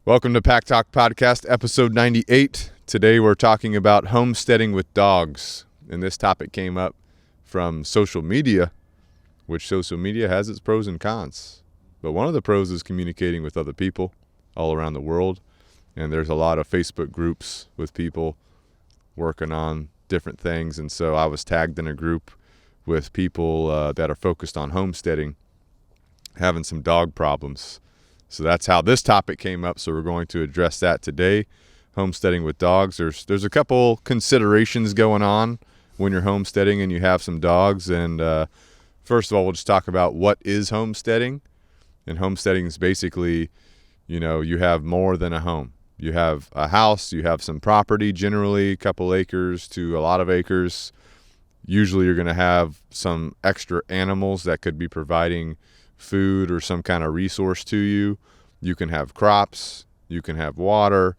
Welcome to Pack Talk Podcast, episode 98. Today we're talking about homesteading with dogs. And this topic came up from social media, which social media has its pros and cons. But one of the pros is communicating with other people all around the world. And there's a lot of Facebook groups with people working on different things. And so I was tagged in a group with people that are focused on homesteading, having some dog problems. So that's how this topic came up. So we're going to address that today. Homesteading with dogs. There's a couple considerations going on when you're homesteading and you have some dogs. And first of all, we'll just talk about what is homesteading. And homesteading is basically, you have more than a home. You have a house, you have some property, generally a couple acres to a lot of acres. Usually you're going to have some extra animals that could be providing food or some kind of resource to you. You can have crops, you can have water,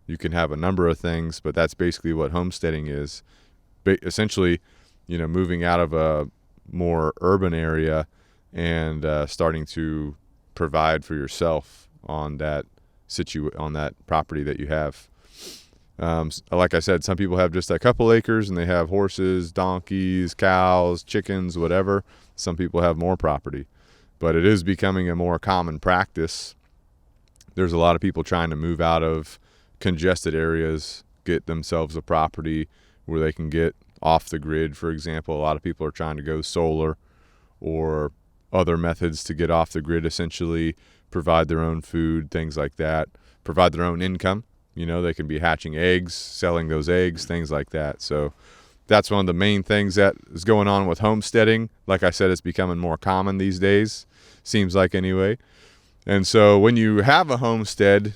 you can have a number of things, but that's basically what homesteading is. Essentially, moving out of a more urban area and starting to provide for yourself on that property that you have. Like I said, some people have just a couple acres and they have horses, donkeys, cows, chickens, whatever. Some people have more property. But it is becoming a more common practice. There's a lot of people trying to move out of congested areas, get themselves a property where they can get off the grid, for example. A lot of people are trying to go solar or other methods to get off the grid, essentially provide their own food, things like that, provide their own income. They can be hatching eggs, selling those eggs, things like that. So that's one of the main things that is going on with homesteading. Like I said, it's becoming more common these days, seems like anyway. And so when you have a homestead,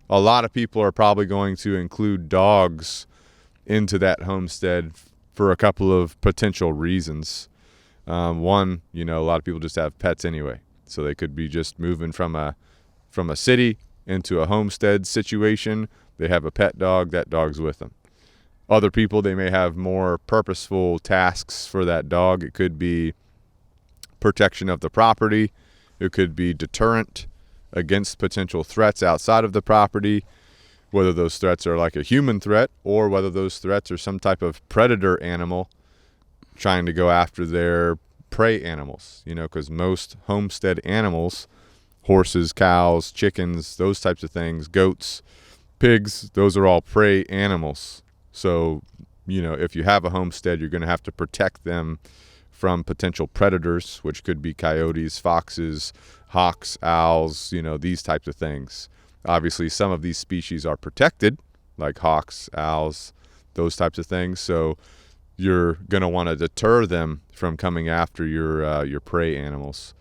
a lot of people are probably going to include dogs into that homestead for a couple of potential reasons. One, a lot of people just have pets anyway. So they could be just moving from a city into a homestead situation. They have a pet dog, that dog's with them. Other people, they may have more purposeful tasks for that dog. It could be protection of the property. It could be deterrent against potential threats outside of the property, whether those threats are like a human threat or whether those threats are some type of predator animal trying to go after their prey animals, because most homestead animals, horses, cows, chickens, those types of things, goats, pigs, those are all prey animals. So, if you have a homestead, you're going to have to protect them from potential predators, which could be coyotes, foxes, hawks, owls, these types of things. Obviously, some of these species are protected, like hawks, owls, those types of things. So you're going to want to deter them from coming after your prey animals.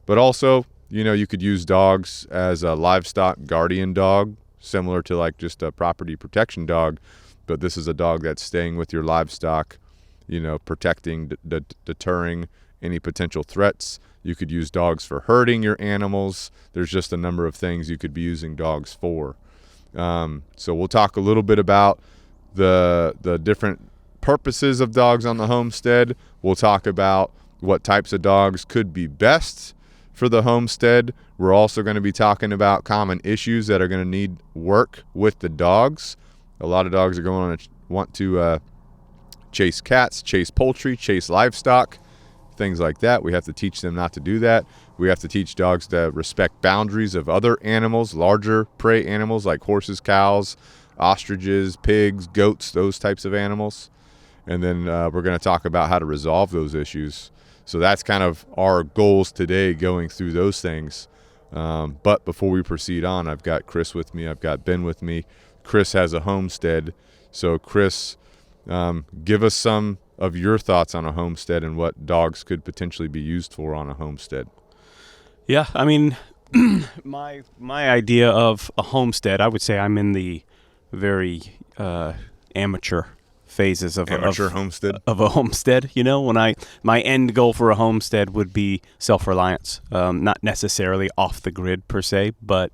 But also, you could use dogs as a livestock guardian dog, similar to like just a property protection dog. But this is a dog that's staying with your livestock, protecting, deterring any potential threats. You could use dogs for herding your animals. There's just a number of things you could be using dogs for. So we'll talk a little bit about the different purposes of dogs on the homestead. We'll talk about what types of dogs could be best for the homestead. We're also going to be talking about common issues that are going to need work with the dogs. A lot of dogs are going to want to chase cats, chase poultry, chase livestock, things like that. We have to teach them not to do that. We have to teach dogs to respect boundaries of other animals, larger prey animals like horses, cows, ostriches, pigs, goats, those types of animals. And then we're going to talk about how to resolve those issues. So that's kind of our goals today, going through those things. But before we proceed on, I've got Chris with me. I've got Ben with me. Chris has a homestead. So Chris, give us some of your thoughts on a homestead and what dogs could potentially be used for on a homestead. Yeah, I mean, my idea of a homestead, I would say I'm in the very amateur phases of homestead. Of a homestead. When my end goal for a homestead would be self-reliance, not necessarily off the grid per se, but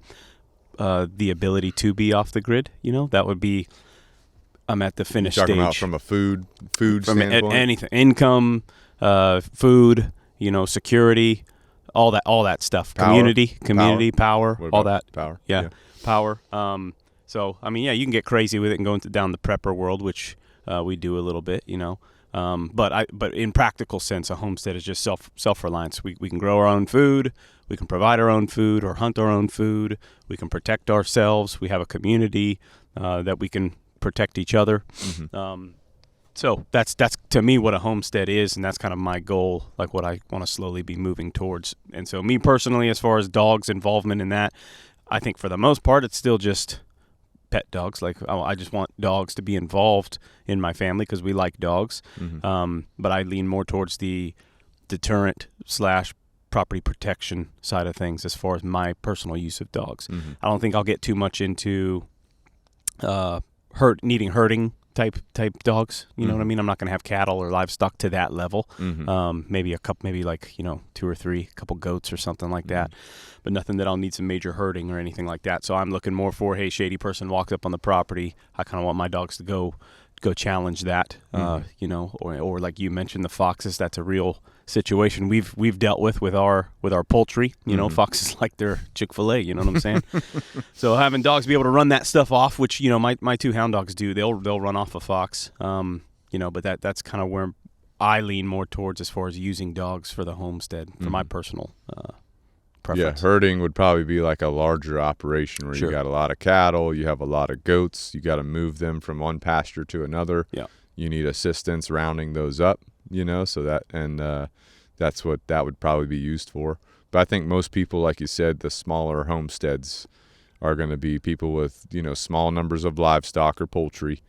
the ability to be off the grid. That would be, I'm at the finished stage. Talking about from a food from standpoint? Anything, income, food, security, all that stuff. Power. Community, power, What all about that. power? Yeah, power. So I mean, yeah, you can get crazy with it and go down the prepper world, which we do a little bit, but in practical sense, a homestead is just self-reliance. We can grow our own food, we can provide our own food or hunt our own food, we can protect ourselves, we have a community that we can protect each other. Mm-hmm. So that's to me what a homestead is, and that's kind of my goal, like what I want to slowly be moving towards. And so me personally, as far as dogs' involvement in that, I think for the most part it's still just pet dogs. Like I just want dogs to be involved in my family because we like dogs. Mm-hmm. But I lean more towards the deterrent / property protection side of things as far as my personal use of dogs. Mm-hmm. I don't think I'll get too much into herding type dogs. You know what I mean? I'm not going to have cattle or livestock to that level. Mm-hmm. Maybe like 2 or 3, a couple goats or something like that, but nothing that I'll need some major herding or anything like that. So I'm looking more for, hey, shady person walks up on the property, I kind of want my dogs to go challenge that. Or like you mentioned, the foxes. That's a real situation we've dealt with our poultry. Foxes like they're Chick-fil-A. You know what I'm saying? So having dogs be able to run that stuff off, which my 2 hound dogs do. They'll run off a fox. But that's kind of where I lean more towards as far as using dogs for the homestead for my personal preference. Yeah, herding would probably be like a larger operation where Sure. you got a lot of cattle, you have a lot of goats, you got to move them from one pasture to another. Yeah. You need assistance rounding those up, so that's what that would probably be used for. But I think most people, like you said, the smaller homesteads are going to be people with, small numbers of livestock or poultry.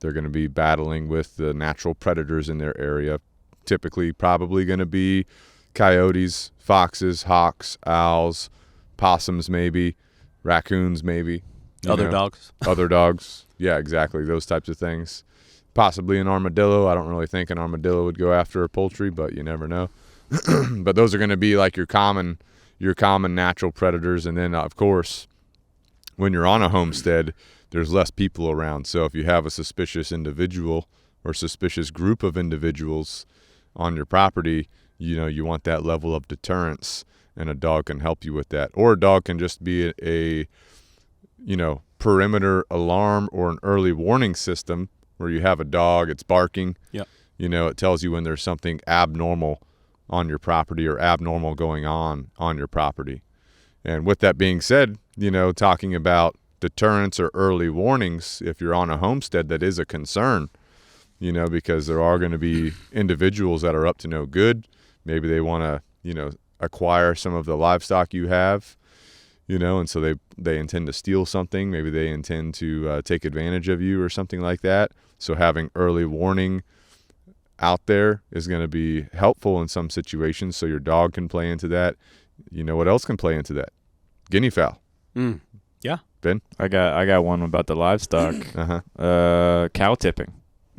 They're going to be battling with the natural predators in their area, typically probably going to be coyotes, foxes, hawks, owls, possums maybe, raccoons maybe. Other dogs. Yeah, exactly. Those types of things. Possibly an armadillo. I don't really think an armadillo would go after a poultry, but you never know. But those are going to be like your common natural predators. And then, of course, when you're on a homestead, there's less people around. So if you have a suspicious individual or suspicious group of individuals on your property, you want that level of deterrence, and a dog can help you with that. Or a dog can just be a perimeter alarm or an early warning system where you have a dog, it's barking. Yep. It tells you when there's something abnormal on your property or abnormal going on your property. And with that being said, talking about deterrence or early warnings, if you're on a homestead, that is a concern, because there are going to be individuals that are up to no good. Maybe they want to, acquire some of the livestock you have, and so they intend to steal something. Maybe they intend to take advantage of you or something like that. So having early warning out there is going to be helpful in some situations. So your dog can play into that. What else can play into that? Guinea fowl. Yeah. Ben? I got one about the livestock. Cow tipping.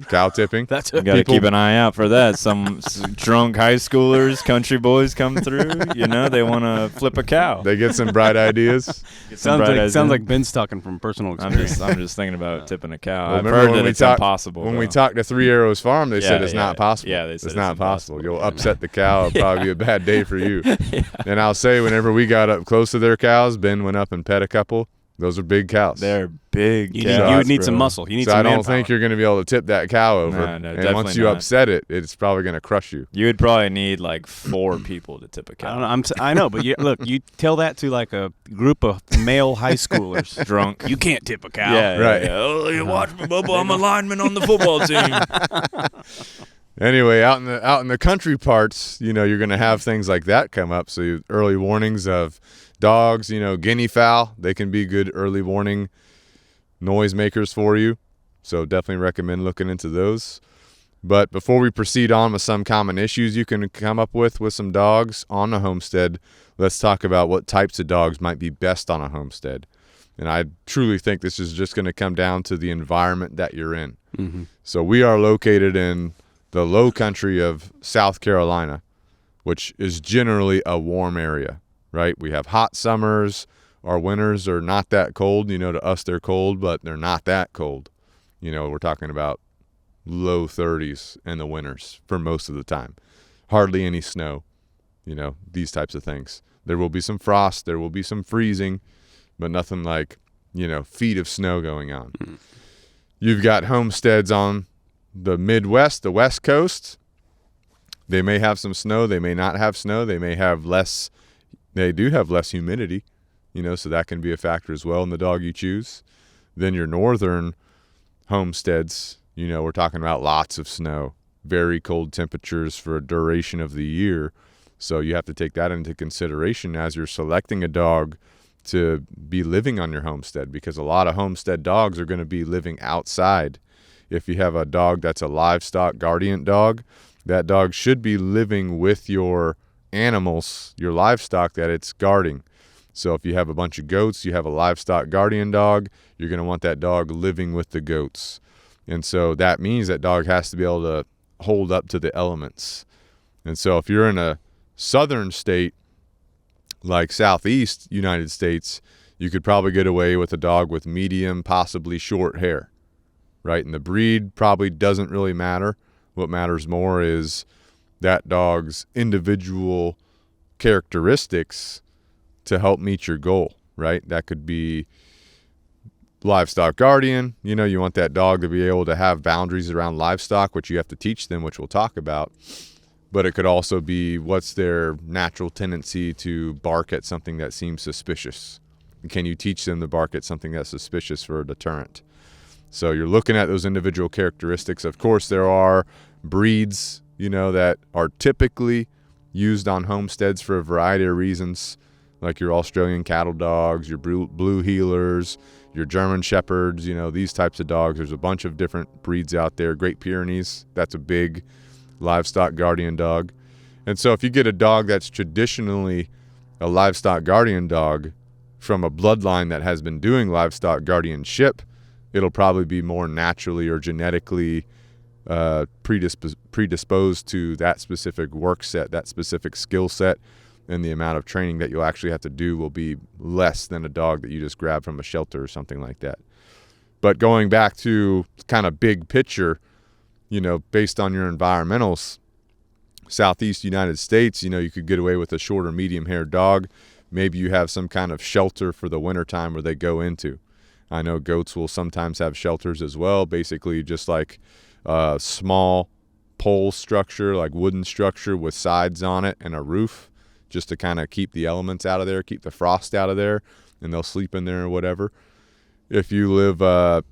Cow tipping. That's You got to keep an eye out for that. Some drunk high schoolers, country boys come through. They want to flip a cow. They get some bright ideas. Sounds like Ben's talking from personal experience. I'm just thinking about tipping a cow. Well, I've remember heard when that we it's talked- impossible. When though. we talked to Three Arrows Farm, they said it's not possible. Yeah, they said it's not impossible. possible. You'll upset the cow. It'll probably be a bad day for you. And I'll say, whenever we got up close to their cows, Ben went up and pet a couple. Those are big cows. They're big You cows, would need bro. some muscle. You need So some I don't manpower. think you're going to be able to tip that cow over. No, and definitely once you not. upset it, it's probably going to crush you. You would probably need like 4 people to tip a I cow. don't know. I know, but you tell that to like a group of male high schoolers. Drunk. You can't tip a cow. Yeah, Right. Yeah. Oh, you watch me, Bubba. I'm a lineman on the football team. Anyway, out in the country parts, you're going to have things like that come up. So early warnings of dogs, guinea fowl, they can be good early warning noise makers for you. So definitely recommend looking into those. But before we proceed on with some common issues you can come up with some dogs on a homestead, let's talk about what types of dogs might be best on a homestead. And I truly think this is just going to come down to the environment that you're in. Mm-hmm. So we are located in the low country of South Carolina, which is generally a warm area, right? We have hot summers. Our winters are not that cold. To us they're cold, but they're not that cold. We're talking about low 30s in the winters for most of the time. Hardly any snow. these types of things. There will be some frost, there will be some freezing, but nothing like, feet of snow going on. You've got homesteads on the Midwest, the West Coast. They may have some snow, they may not have snow, they do have less humidity, so that can be a factor as well in the dog you choose. Then your northern homesteads, we're talking about lots of snow, very cold temperatures for a duration of the year. So you have to take that into consideration as you're selecting a dog to be living on your homestead, because a lot of homestead dogs are going to be living outside. If you have a dog that's a livestock guardian dog, that dog should be living with your animals, your livestock that it's guarding. So if you have a bunch of goats, you have a livestock guardian dog, you're going to want that dog living with the goats. And so that means that dog has to be able to hold up to the elements. And so if you're in a southern state like southeast United States, you could probably get away with a dog with medium, possibly short hair, right? And the breed probably doesn't really matter. What matters more is that dog's individual characteristics to help meet your goal, right? That could be livestock guardian. You want that dog to be able to have boundaries around livestock, which you have to teach them, which we'll talk about. But it could also be what's their natural tendency to bark at something that seems suspicious. And can you teach them to bark at something that's suspicious for a deterrent? So you're looking at those individual characteristics. Of course, there are breeds, that are typically used on homesteads for a variety of reasons, like your Australian cattle dogs, your blue heelers, your German shepherds, these types of dogs. There's a bunch of different breeds out there. Great Pyrenees, that's a big livestock guardian dog. And so if you get a dog that's traditionally a livestock guardian dog from a bloodline that has been doing livestock guardianship, it'll probably be more naturally or genetically predisposed to that specific work set, that specific skill set, and the amount of training that you'll actually have to do will be less than a dog that you just grab from a shelter or something like that. But going back to kind of big picture, based on your environmentals, southeast United States, you could get away with a shorter medium-haired dog. Maybe you have some kind of shelter for the wintertime where they go into. I know goats will sometimes have shelters as well, basically just like a small pole structure, like wooden structure with sides on it and a roof, just to kind of keep the elements out of there, keep the frost out of there, and they'll sleep in there or whatever. If you live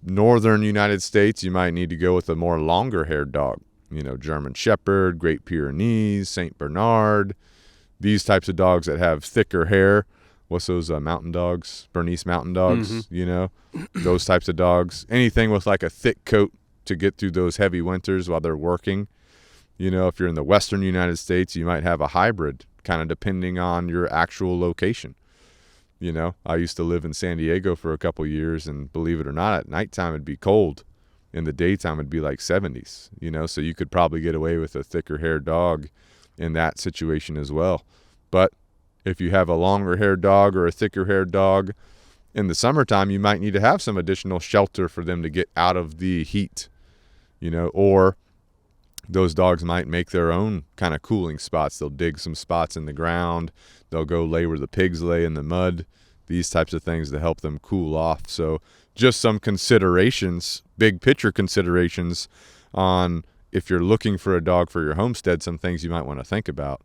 northern United States, you might need to go with a more longer-haired dog. German Shepherd, Great Pyrenees, St. Bernard, these types of dogs that have thicker hair. What's those mountain dogs? Bernese mountain dogs, those types of dogs. Anything with like a thick coat to get through those heavy winters while they're working. If you're in the western United States, you might have a hybrid, kind of depending on your actual location. I used to live in San Diego for a couple years, and believe it or not, at nighttime it'd be cold. In the daytime it'd be like 70s, so you could probably get away with a thicker haired dog in that situation as well. But if you have a longer haired dog or a thicker haired dog in the summertime, you might need to have some additional shelter for them to get out of the heat, or those dogs might make their own kind of cooling spots. They'll dig some spots in the ground. They'll go lay where the pigs lay in the mud, these types of things to help them cool off. So just some considerations, big picture considerations on if you're looking for a dog for your homestead, some things you might want to think about.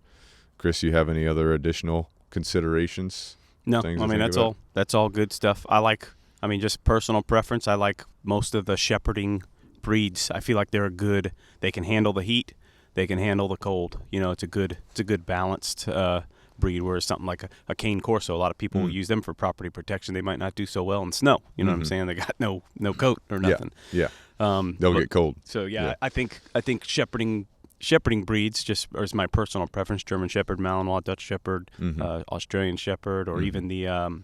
Chris, you have any other additional considerations? No, that's all good stuff. Just personal preference. I like most of the shepherding breeds. I feel like they can handle the heat, they can handle the cold. It's a good balanced breed, whereas something like a cane corso, a lot of people will use them for property protection. They might not do so well in snow. You know what I'm saying? They got no coat or nothing. Yeah. They'll get cold. So I think shepherding breeds just is my personal preference. German Shepherd, Malinois, Dutch Shepherd, Australian Shepherd, or even the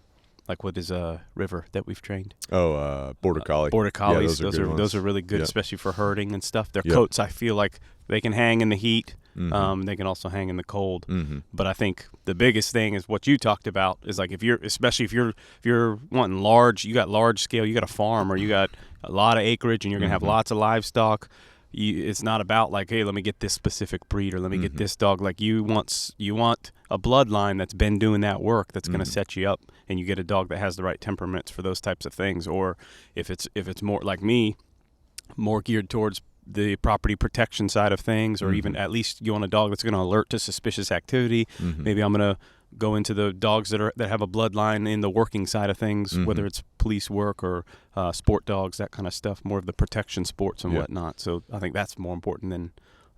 what is a river that we've trained? Border Collie. Border Collies. Yeah, those are really good, especially for herding and stuff. Their coats, I feel like they can hang in the heat. They can also hang in the cold. But I think the biggest thing is what you talked about is like if you're wanting large, you got large scale, you got a farm or you got a lot of acreage and you're gonna have lots of livestock. it's not about like, hey, let me get this specific breed or let me get this dog. Like you want a bloodline that's been doing that work that's going to set you up, and you get a dog that has the right temperaments for those types of things. Or if it's more like me, more geared towards the property protection side of things, or even at least you want a dog that's going to alert to suspicious activity. Maybe I'm going to go into the dogs that have a bloodline in the working side of things, whether it's police work or sport dogs, that kind of stuff, more of the protection sports and whatnot. So I think that's more important than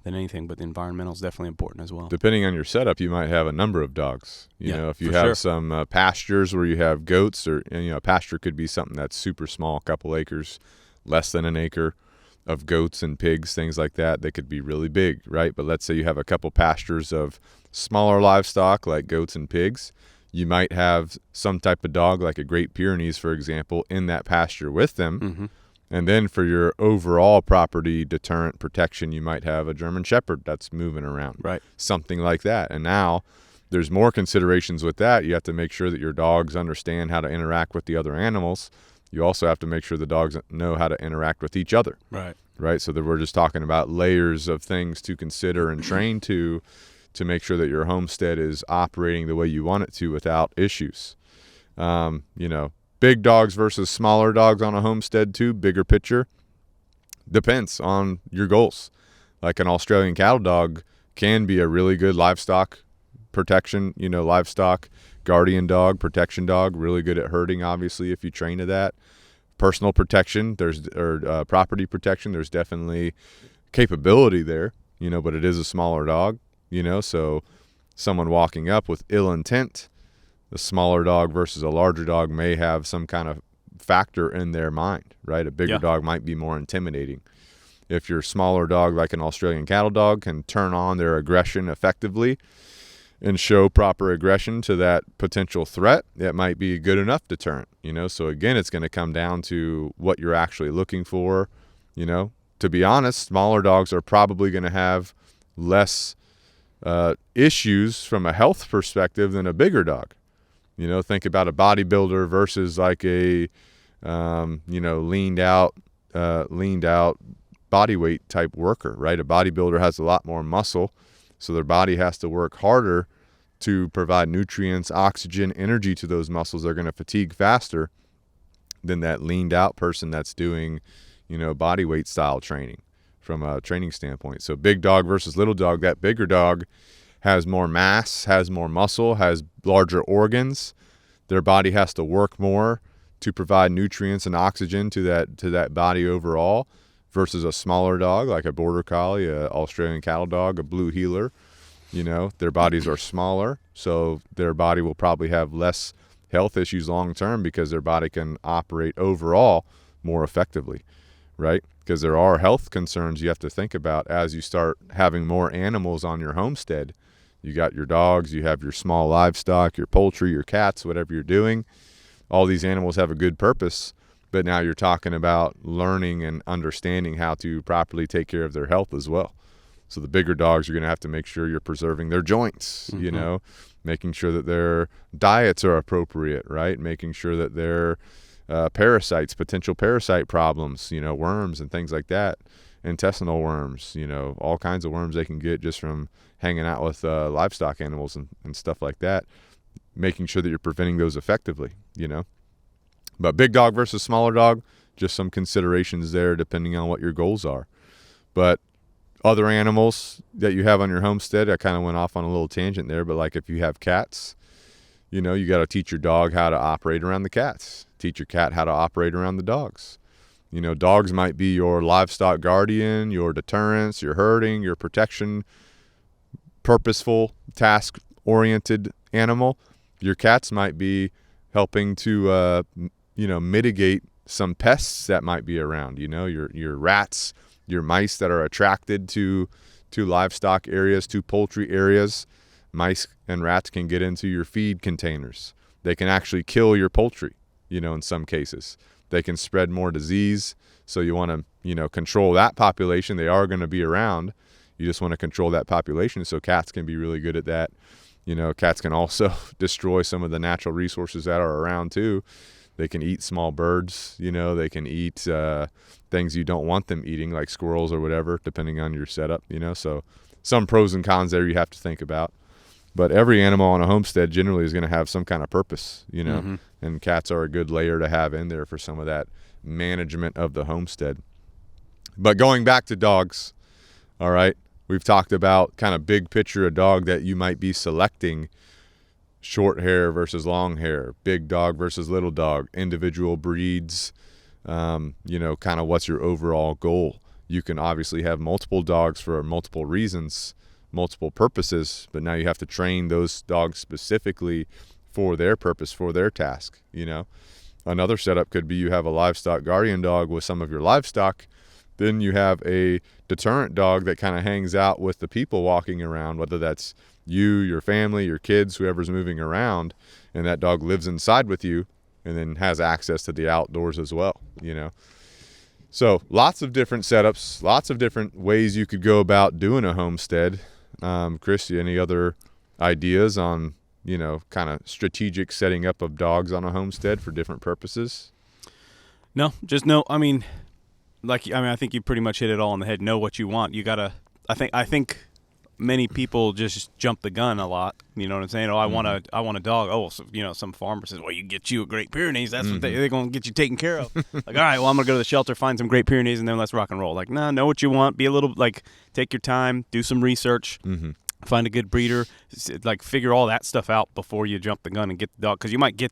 anything, but the environmental is definitely important as well. Depending on your setup, you might have a number of dogs. You know, if you have some pastures where you have goats, or a pasture could be something that's super small, a couple acres, less than an acre of goats and pigs, things like that. They could be really big, right? But let's say you have a couple pastures of smaller livestock like goats and pigs. You might have some type of dog like a Great Pyrenees, for example, in that pasture with them. And then for your overall property deterrent protection, you might have a German Shepherd that's moving around, right? Something like that. And now there's more considerations with that. You have to make sure that your dogs understand how to interact with the other animals. You also have to make sure the dogs know how to interact with each other. Right. So that we're just talking about layers of things to consider and train to make sure that your homestead is operating the way you want it to without issues. Big dogs versus smaller dogs on a homestead too, bigger picture, depends on your goals. Like an Australian cattle dog can be a really good livestock protection, livestock guardian dog, protection dog, really good at herding, obviously, if you train to that. Personal protection, property protection, there's definitely capability there, but it is a smaller dog, so someone walking up with ill intent, the smaller dog versus a larger dog may have some kind of factor in their mind, right? A bigger dog might be more intimidating. If your smaller dog, like an Australian cattle dog, can turn on their aggression effectively and show proper aggression to that potential threat, that might be a good enough deterrent, So again, it's going to come down to what you're actually looking for, To be honest, smaller dogs are probably going to have less issues from a health perspective than a bigger dog. Think about a bodybuilder versus like a, leaned out body weight type worker, right? A bodybuilder has a lot more muscle, so their body has to work harder to provide nutrients, oxygen, energy to those muscles. They're going to fatigue faster than that leaned out person that's doing, body weight style training from a training standpoint. So big dog versus little dog, that bigger dog has more mass, has more muscle, has larger organs. Their body has to work more to provide nutrients and oxygen to that body overall, versus a smaller dog like a border collie, a Australian cattle dog, a blue heeler. Their bodies are smaller, so their body will probably have less health issues long term because their body can operate overall more effectively, right? Because there are health concerns you have to think about as you start having more animals on your homestead. You got your dogs, you have your small livestock, your poultry, your cats, whatever you're doing. All these animals have a good purpose, but now you're talking about learning and understanding how to properly take care of their health as well. So the bigger dogs, you're going to have to make sure you're preserving their joints, making sure that their diets are appropriate, right? Making sure that their potential parasite problems, worms and things like that, intestinal worms, all kinds of worms they can get just from hanging out with livestock animals and stuff like that, making sure that you're preventing those effectively, But big dog versus smaller dog, just some considerations there depending on what your goals are. But other animals that you have on your homestead, I kind of went off on a little tangent there, but like if you have cats, you got to teach your dog how to operate around the cats. Teach your cat how to operate around the dogs. Dogs might be your livestock guardian, your deterrence, your herding, your protection, purposeful, task-oriented animal. Your cats might be helping to, mitigate some pests that might be around. Your rats, your mice that are attracted to livestock areas, to poultry areas. Mice and rats can get into your feed containers. They can actually kill your poultry, in some cases. They can spread more disease. So you want to, control that population. They are going to be around. You just want to control that population. So cats can be really good at that. Cats can also destroy some of the natural resources that are around too. They can eat small birds, they can eat things you don't want them eating, like squirrels or whatever, depending on your setup, So some pros and cons there you have to think about. But every animal on a homestead generally is going to have some kind of purpose, Mm-hmm. and cats are a good layer to have in there for some of that management of the homestead. But going back to dogs, all right, we've talked about kind of big picture a dog that you might be selecting. Short hair versus long hair, big dog versus little dog, individual breeds, kind of what's your overall goal. You can obviously have multiple dogs for multiple reasons, multiple purposes, but now you have to train those dogs specifically for their purpose, for their task, Another setup could be you have a livestock guardian dog with some of your livestock. Then you have a deterrent dog that kind of hangs out with the people walking around, whether that's you, your family, your kids, whoever's moving around, and that dog lives inside with you and then has access to the outdoors as well, So lots of different setups, lots of different ways you could go about doing a homestead. Chris, any other ideas on, kind of strategic setting up of dogs on a homestead for different purposes? No, just no. I think you pretty much hit it all on the head. Know what you want. You gotta. I think many people just jump the gun a lot. You know what I'm saying? Oh, I want a dog. Oh, so, some farmer says, well, you can get you a Great Pyrenees. That's what they're going to get you taken care of. Like, all right, well, I'm going to go to the shelter, find some Great Pyrenees, and then let's rock and roll. Like, nah, know what you want. Be a little, take your time, do some research. Mm-hmm. Find a good breeder, figure all that stuff out before you jump the gun and get the dog. Because you might get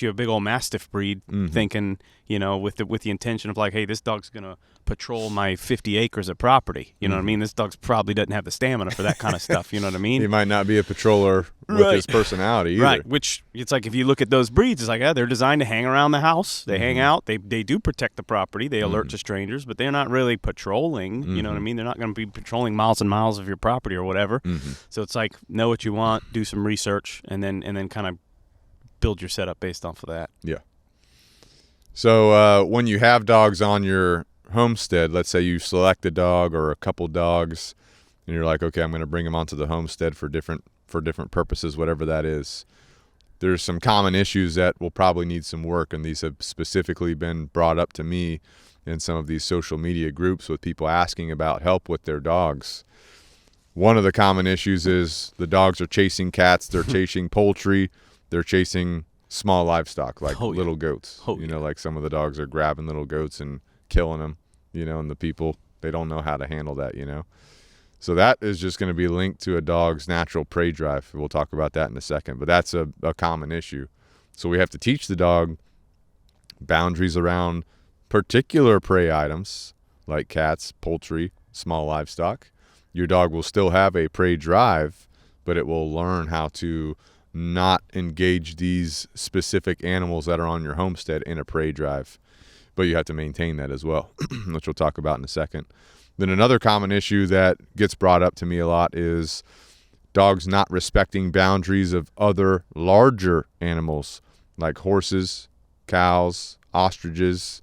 you a big old Mastiff breed, thinking, with the intention of hey, this dog's gonna patrol my 50 acres of property. You know what I mean? This dog's probably doesn't have the stamina for that kind of stuff. You know what I mean? He might not be a patroller with his personality either. Right. Which it's like if you look at those breeds, it's they're designed to hang around the house. They hang out. They do protect the property. They alert to strangers, but they're not really patrolling. You know what I mean? They're not going to be patrolling miles and miles of your property or whatever. So it's know what you want, do some research, and then kind of build your setup based off of that. Yeah. So when you have dogs on your homestead, let's say you select a dog or a couple dogs, and you're like, okay, I'm going to bring them onto the homestead for different purposes, whatever that is. There's some common issues that will probably need some work, and these have specifically been brought up to me in some of these social media groups with people asking about help with their dogs. One of the common issues is the dogs are chasing cats, they're chasing poultry, they're chasing small livestock like little goats. Like some of the dogs are grabbing little goats and killing them, and the people, they don't know how to handle that, So that is just going to be linked to a dog's natural prey drive. We'll talk about that in a second, but that's a common issue. So we have to teach the dog boundaries around particular prey items like cats, poultry, small livestock. Your dog will still have a prey drive, but it will learn how to not engage these specific animals that are on your homestead in a prey drive. But you have to maintain that as well, which we'll talk about in a second. Then another common issue that gets brought up to me a lot is dogs not respecting boundaries of other larger animals like horses, cows, ostriches.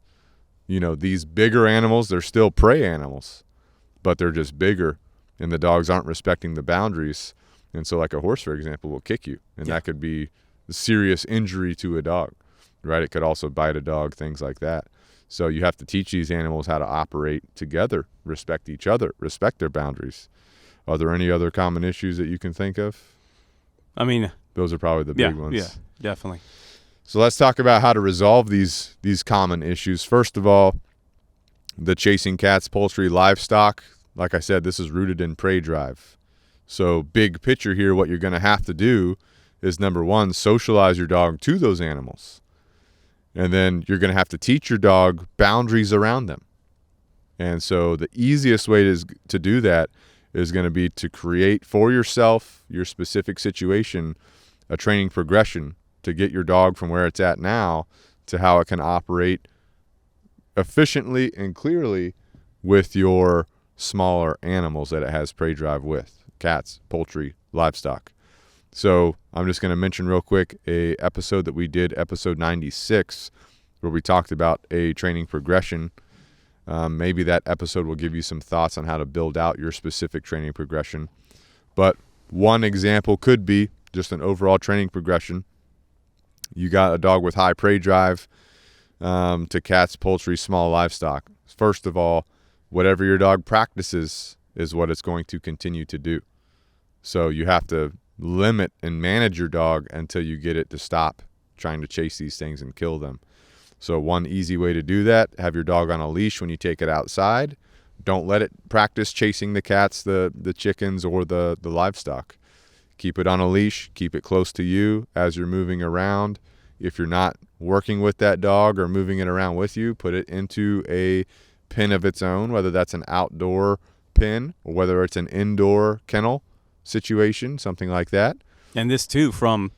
These bigger animals, they're still prey animals, but they're just bigger, and the dogs aren't respecting the boundaries. And so like a horse, for example, will kick you, and that could be a serious injury to a dog, right? It could also bite a dog, things like that. So you have to teach these animals how to operate together, respect each other, respect their boundaries. Are there any other common issues that you can think of? I mean, those are probably the big ones. Yeah, definitely. So let's talk about how to resolve these common issues. First of all, the chasing cats, poultry, livestock. Like I said, this is rooted in prey drive. So big picture here, what you're going to have to do is, number one, socialize your dog to those animals. And then you're going to have to teach your dog boundaries around them. And so the easiest way to do that is going to be to create for yourself, your specific situation, a training progression to get your dog from where it's at now to how it can operate efficiently and clearly with your smaller animals that it has prey drive with, cats, poultry, livestock. So I'm just going to mention real quick a episode that we did, episode 96, where we talked about a training progression. Maybe that episode will give you some thoughts on how to build out your specific training progression. But one example could be just an overall training progression. You got a dog with high prey drive to cats, poultry, small livestock. First of all, whatever your dog practices is what it's going to continue to do. So you have to limit and manage your dog until you get it to stop trying to chase these things and kill them. So one easy way to do that, have your dog on a leash when you take it outside. Don't let it practice chasing the cats, the chickens, or the livestock. Keep it on a leash. Keep it close to you as you're moving around. If you're not working with that dog or moving it around with you, put it into a pen of its own, whether that's an outdoor pen or whether it's an indoor kennel situation, something like that. And this too from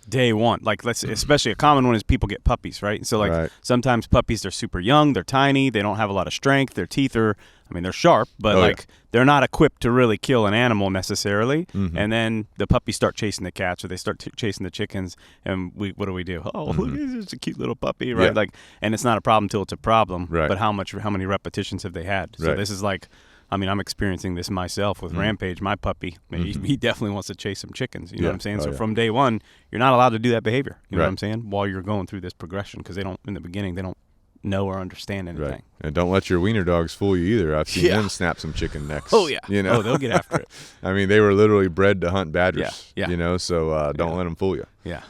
day one. Like especially a common one is people get puppies, right? So like sometimes puppies, they're super young, they're tiny, they don't have a lot of strength, their teeth are, I mean, they're sharp, but they're not equipped to really kill an animal necessarily. And then the puppies start chasing the cats or they start chasing the chickens, and what do? Oh, look, it's a cute little puppy, right? Like, and it's not a problem till it's a problem. Right. But how many repetitions have they had? So this is like, I mean, I'm experiencing this myself with Rampage, my puppy. He definitely wants to chase some chickens. You know what I'm saying? So from day one, you're not allowed to do that behavior. You know what I'm saying? While you're going through this progression, because they don't, in the beginning, they don't know or understand anything. Right. And don't let your wiener dogs fool you either. I've seen them snap some chicken necks. Oh, yeah. You know? Oh, they'll get after it. I mean, they were literally bred to hunt badgers. Yeah. You know, so don't let them fool you. Yeah.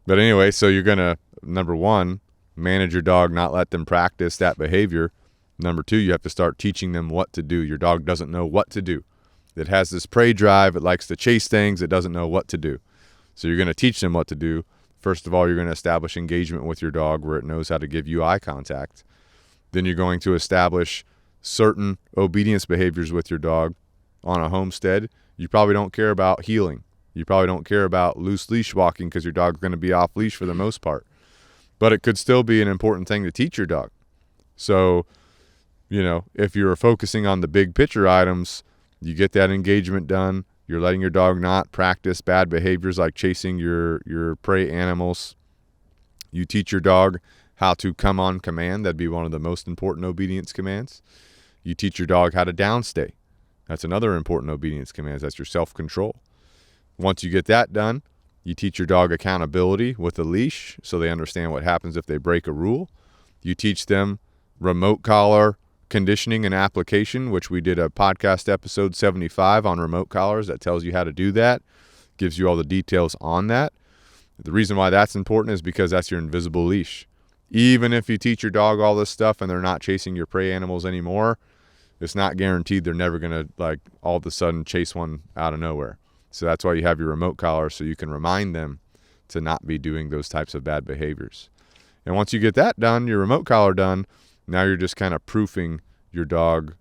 But anyway, so you're going to, number one, manage your dog, not let them practice that behavior. Number two, you have to start teaching them what to do. Your dog doesn't know what to do. It has this prey drive. It likes to chase things. It doesn't know what to do. So you're going to teach them what to do. First of all, you're going to establish engagement with your dog where it knows how to give you eye contact. Then you're going to establish certain obedience behaviors with your dog on a homestead. You probably don't care about heeling. You probably don't care about loose leash walking because your dog's going to be off leash for the most part. But it could still be an important thing to teach your dog. So, you know, if you're focusing on the big picture items, you get that engagement done. You're letting your dog not practice bad behaviors like chasing your prey animals. You teach your dog how to come on command. That'd be one of the most important obedience commands. You teach your dog how to downstay. That's another important obedience command. That's your self-control. Once you get that done, you teach your dog accountability with a leash so they understand what happens if they break a rule. You teach them remote collar conditioning and application, which we did a podcast episode 75 on remote collars that tells you how to do that, gives you all the details on that. The reason why that's important is because that's your invisible leash. Even if you teach your dog all this stuff and they're not chasing your prey animals anymore, it's not guaranteed they're never going to, like, all of a sudden chase one out of nowhere. So that's why you have your remote collar, so you can remind them to not be doing those types of bad behaviors. And once you get that done, your remote collar done, now you're just kind of proofing your dog's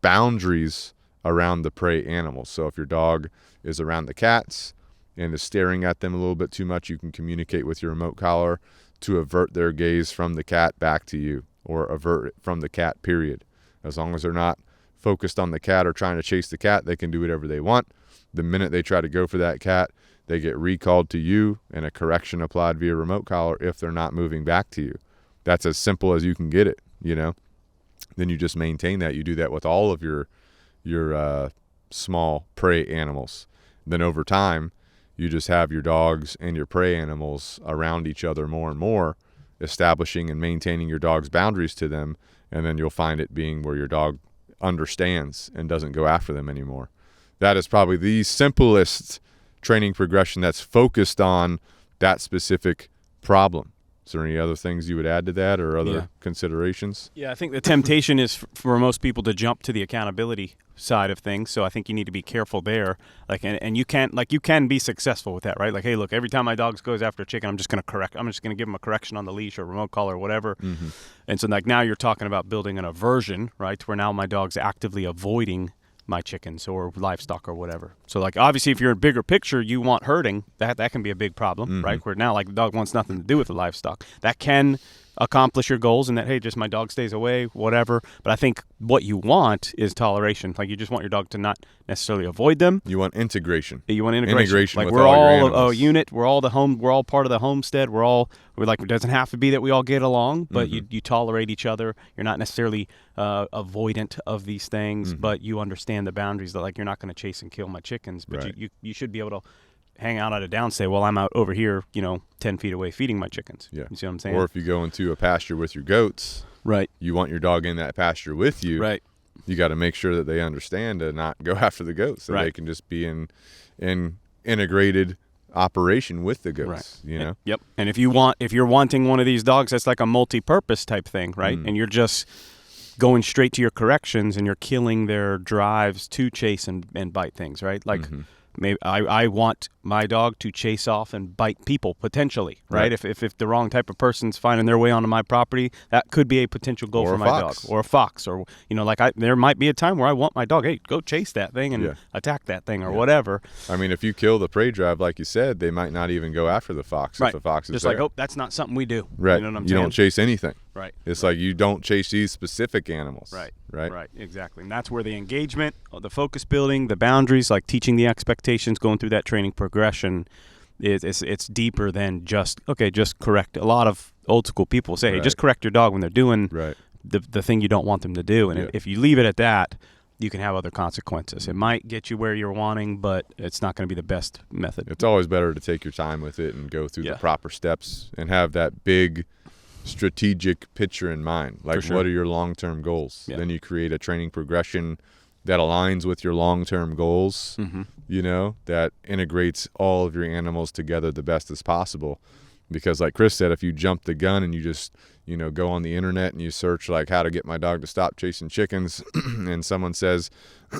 boundaries around the prey animals. So if your dog is around the cats and is staring at them a little bit too much, you can communicate with your remote collar to avert their gaze from the cat back to you, or avert it from the cat, period. As long as they're not focused on the cat or trying to chase the cat, they can do whatever they want. The minute they try to go for that cat, they get recalled to you and a correction applied via remote collar if they're not moving back to you. That's as simple as you can get it. You know, then you just maintain that. You do that with all of your small prey animals. Then over time, you just have your dogs and your prey animals around each other more and more, establishing and maintaining your dog's boundaries to them. And then you'll find it being where your dog understands and doesn't go after them anymore. That is probably the simplest training progression that's focused on that specific problem. Is there any other things you would add to that, or other considerations? Yeah, I think the temptation is for most people to jump to the accountability side of things. So I think you need to be careful there. Like, and you can be successful with that, right? Like, hey, look, every time my dog goes after a chicken, I'm just going to give him a correction on the leash or remote collar or whatever. Mm-hmm. And so like now you're talking about building an aversion, right? Where now my dog's actively avoiding my chickens or livestock or whatever. So like obviously if you're in a bigger picture, you want herding, that can be a big problem, right? Where now like the dog wants nothing to do with the livestock. That can accomplish your goals and that, hey, just my dog stays away, whatever. But I think what you want is toleration. Like you just want your dog to not necessarily avoid them. You want integration. You want integration. Like with we're all a unit. We're all part of the homestead. It doesn't have to be that we all get along, but you tolerate each other. You're not necessarily avoidant of these things, but you understand the boundaries that like you're not going to chase and kill my chickens, but you should be able to hang out at a downstay while I'm out over here, 10 feet away feeding my chickens. Yeah. You see what I'm saying? Or if you go into a pasture with your goats, right. you want your dog in that pasture with you. Right. You got to make sure that they understand to not go after the goats, so Right. they can just be in integrated operation with the goats. Right. Yep. And if you're wanting one of these dogs that's like a multi-purpose type thing, right? And you're just going straight to your corrections and you're killing their drives to chase and bite things, right? Like maybe I want my dog to chase off and bite people potentially, right? If the wrong type of person's finding their way onto my property, that could be a potential goal for my dog, or a fox, or there might be a time where I want my dog, hey, go chase that thing and attack that thing or whatever. I mean, if you kill the prey drive, like you said, they might not even go after the fox if the fox is just there. like, that's not something we do. Right. You know what I'm saying? You don't chase anything. Right. It's like you don't chase these specific animals. Right. Right. Right. Exactly. And that's where the engagement, the focus building, the boundaries, like teaching the expectations, going through that training progression, it's deeper than just correct. A lot of old school people say, hey, just correct your dog when they're doing the thing you don't want them to do. And if you leave it at that, you can have other consequences. It might get you where you're wanting, but it's not going to be the best method. It's always better to take your time with it and go through the proper steps and have that big strategic picture in mind. Like, what are your long-term goals? Then you create a training progression that aligns with your long-term goals, that integrates all of your animals together the best as possible. Because like Chris said, if you jump the gun and you just, go on the internet and you search like how to get my dog to stop chasing chickens and someone says,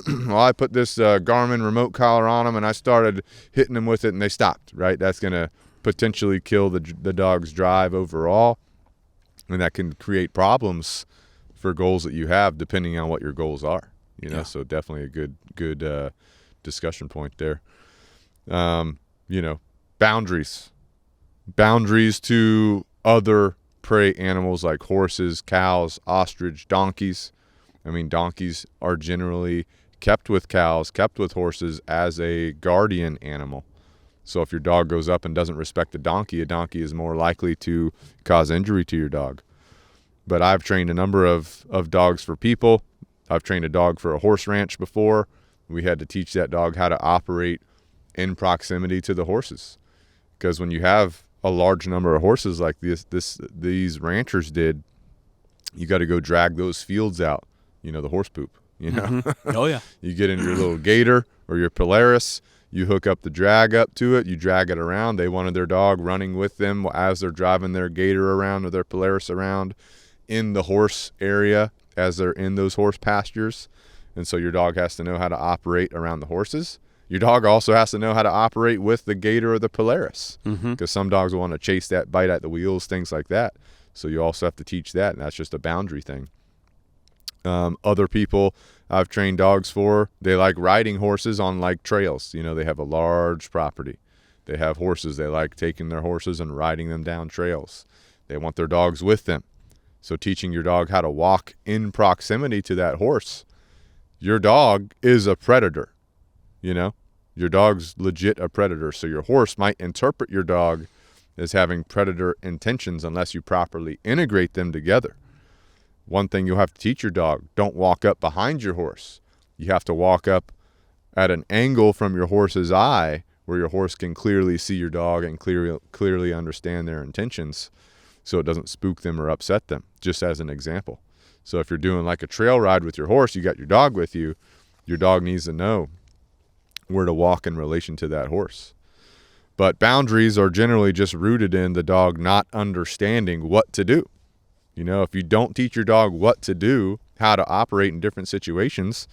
well, I put this Garmin remote collar on them and I started hitting them with it and they stopped, right? That's going to potentially kill the dog's drive overall. And that can create problems for goals that you have depending on what your goals are, so definitely a good discussion point there. Boundaries to other prey animals like horses, cows, ostrich, donkeys. I mean, donkeys are generally kept with cows, kept with horses as a guardian animal. So if your dog goes up and doesn't respect a donkey is more likely to cause injury to your dog. But I've trained a number of dogs for people. I've trained a dog for a horse ranch before. We had to teach that dog how to operate in proximity to the horses. Because when you have a large number of horses like these ranchers did, you got to go drag those fields out, the horse poop, Oh, yeah. You get in your little gator or your Polaris, you hook up the drag up to it, you drag it around. They wanted their dog running with them as they're driving their gator around or their Polaris around in the horse area as they're in those horse pastures. And so your dog has to know how to operate around the horses. Your dog also has to know how to operate with the gator or the Polaris, because some dogs will want to chase that, bite at the wheels, things like that. So you also have to teach that, and that's just a boundary thing. Other people I've trained dogs for, they like riding horses on like trails. They have a large property. They have horses. They like taking their horses and riding them down trails. They want their dogs with them. So teaching your dog how to walk in proximity to that horse. Your dog is a predator. Your dog's legit a predator. So your horse might interpret your dog as having predator intentions unless you properly integrate them together. One thing you'll have to teach your dog, don't walk up behind your horse. You have to walk up at an angle from your horse's eye where your horse can clearly see your dog and clearly understand their intentions, so it doesn't spook them or upset them, just as an example. So if you're doing like a trail ride with your horse, you got your dog with you, your dog needs to know where to walk in relation to that horse. But boundaries are generally just rooted in the dog not understanding what to do. If you don't teach your dog what to do, how to operate in different situations,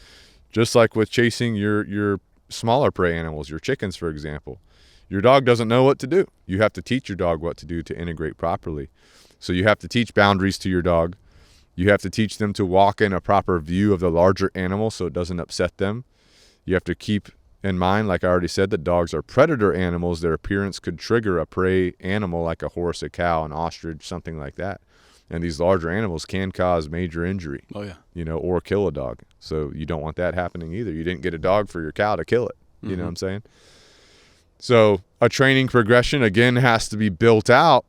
just like with chasing your smaller prey animals, your chickens, for example, your dog doesn't know what to do. You have to teach your dog what to do to integrate properly. So you have to teach boundaries to your dog. You have to teach them to walk in a proper view of the larger animal so it doesn't upset them. You have to keep in mind, like I already said, that dogs are predator animals. Their appearance could trigger a prey animal like a horse, a cow, an ostrich, something like that. And these larger animals can cause major injury. Oh, yeah. Or kill a dog. So you don't want that happening either. You didn't get a dog for your cow to kill it. You know what I'm saying? So a training progression, again, has to be built out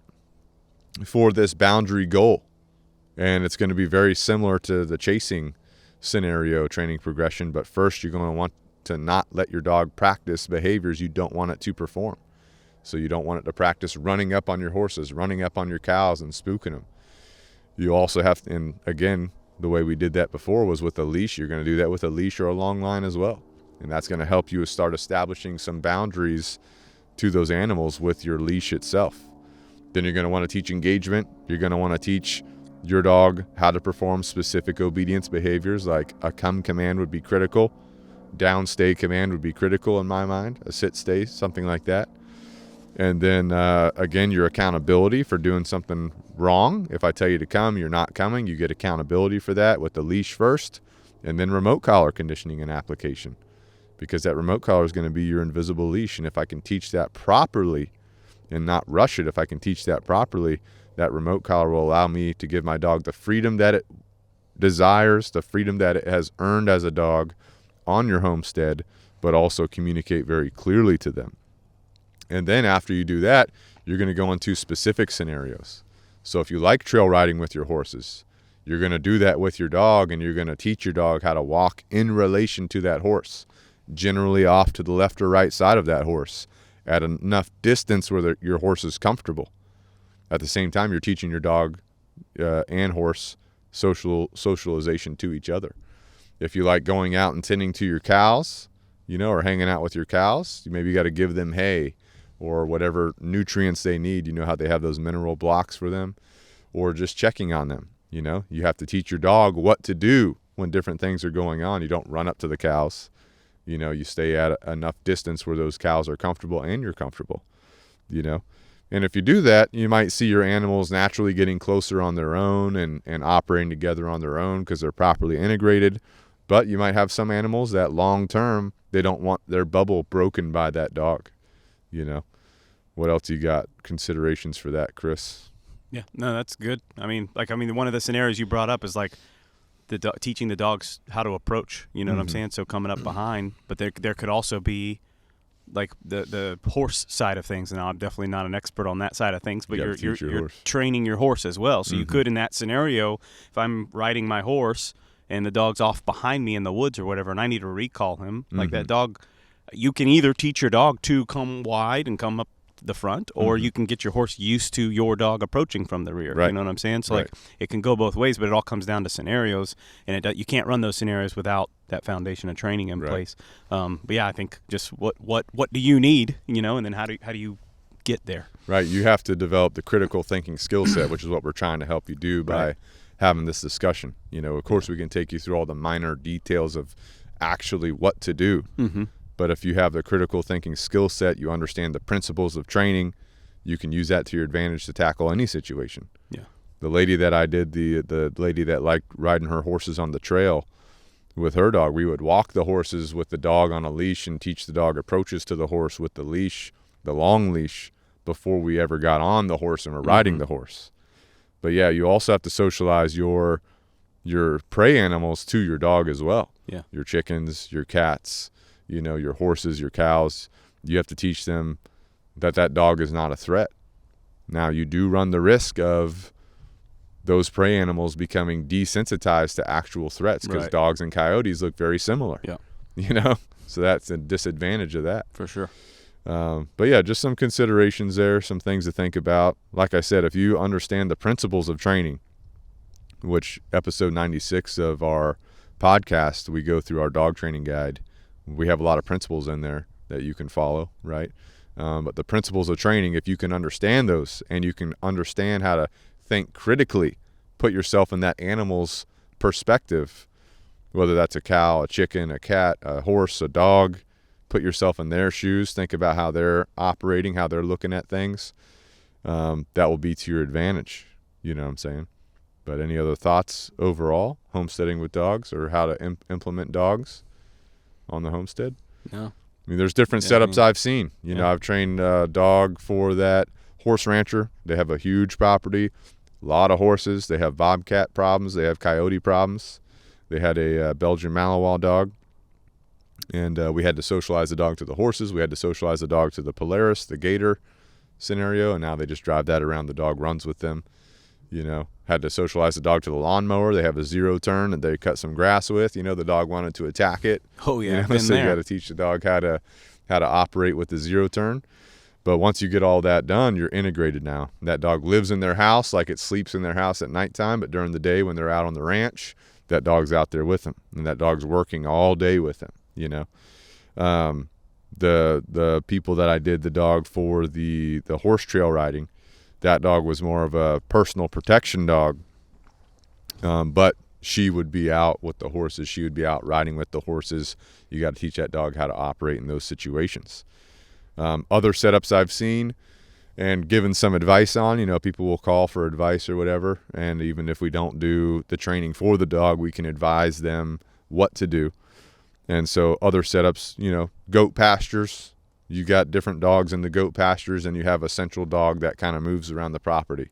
for this boundary goal. And it's going to be very similar to the chasing scenario training progression. But first, you're going to want to not let your dog practice behaviors you don't want it to perform. So you don't want it to practice running up on your horses, running up on your cows and spooking them. You also have to, and again, the way we did that before was with a leash. You're going to do that with a leash or a long line as well. And that's going to help you start establishing some boundaries to those animals with your leash itself. Then you're going to want to teach engagement. You're going to want to teach your dog how to perform specific obedience behaviors, like a come command would be critical. Down stay command would be critical in my mind. A sit stay, something like that. And then again, your accountability for doing something wrong. If I tell you to come, you're not coming. You get accountability for that with the leash first, and then remote collar conditioning and application, because that remote collar is going to be your invisible leash. And if I can teach that properly and not rush it, if I can teach that properly, that remote collar will allow me to give my dog the freedom that it desires, the freedom that it has earned as a dog on your homestead, but also communicate very clearly to them. And then after you do that, you're going to go into specific scenarios. So if you like trail riding with your horses, you're going to do that with your dog, and you're going to teach your dog how to walk in relation to that horse, generally off to the left or right side of that horse at enough distance where your horse is comfortable. At the same time, you're teaching your dog and horse socialization to each other. If you like going out and tending to your cows, or hanging out with your cows, maybe you got to give them hay or whatever nutrients they need. You know how they have those mineral blocks for them, or just checking on them. You have to teach your dog what to do when different things are going on. You don't run up to the cows. You stay at enough distance where those cows are comfortable and you're comfortable, And if you do that, you might see your animals naturally getting closer on their own and operating together on their own because they're properly integrated. But you might have some animals that long term, they don't want their bubble broken by that dog. What else you got? Considerations for that, Chris? Yeah, no, that's good. One of the scenarios you brought up is like teaching the dogs how to approach. You know what I'm saying? So coming up behind, but there could also be like the horse side of things, and I'm definitely not an expert on that side of things, but you're training your horse as well. So you could, in that scenario, if I'm riding my horse and the dog's off behind me in the woods or whatever, and I need to recall him, like that dog, you can either teach your dog to come wide and come up the front, or you can get your horse used to your dog approaching from the rear. Right. You know what I'm saying? So like it can go both ways, but it all comes down to scenarios, and you can't run those scenarios without that foundation of training in place. But yeah, I think just what do you need, and then how do you get there? Right. You have to develop the critical thinking skill set, which is what we're trying to help you do by having this discussion. Of course, we can take you through all the minor details of actually what to do. But if you have the critical thinking skill set, you understand the principles of training, you can use that to your advantage to tackle any situation. Yeah. The lady that I did, the lady that liked riding her horses on the trail with her dog, we would walk the horses with the dog on a leash and teach the dog approaches to the horse with the leash, the long leash, before we ever got on the horse and were riding the horse. But yeah, you also have to socialize your prey animals to your dog as well. Yeah. Your chickens, your cats, your horses, your cows. You have to teach them that dog is not a threat. Now, you do run the risk of those prey animals becoming desensitized to actual threats, because dogs and coyotes look very similar. Yeah. So that's a disadvantage of that. For sure. But yeah, just some considerations there, some things to think about. Like I said, if you understand the principles of training, which episode 96 of our podcast, we go through our dog training guide. We have a lot of principles in there that you can follow, right? But the principles of training, if you can understand those and you can understand how to think critically, put yourself in that animal's perspective, whether that's a cow, a chicken, a cat, a horse, a dog, put yourself in their shoes, think about how they're operating, how they're looking at things. That will be to your advantage. You know what I'm saying? But any other thoughts overall, homesteading with dogs, or how to implement dogs on the homestead? No. There's different setups I've seen. I've trained a dog for that horse rancher. They have a huge property, a lot of horses. They have bobcat problems. They have coyote problems. They had a Belgian Malinois dog, and we had to socialize the dog to the horses. We had to socialize the dog to the Polaris, the gator scenario, and now they just drive that around. The dog runs with them. Had to socialize the dog to the lawnmower. They have a zero turn that they cut some grass with. The dog wanted to attack it. Oh yeah, so you got to teach the dog how to operate with the zero turn. But once you get all that done, you're integrated now. That dog lives in their house, like it sleeps in their house at nighttime, but during the day when they're out on the ranch, that dog's out there with them, and that dog's working all day with them. The people that I did the dog for the horse trail riding, that dog was more of a personal protection dog, but she would be out with the horses. She would be out riding with the horses. You got to teach that dog how to operate in those situations. Other setups I've seen and given some advice on, people will call for advice or whatever, and even if we don't do the training for the dog, we can advise them what to do. And so other setups, goat pastures. You got different dogs in the goat pastures, and you have a central dog that kind of moves around the property.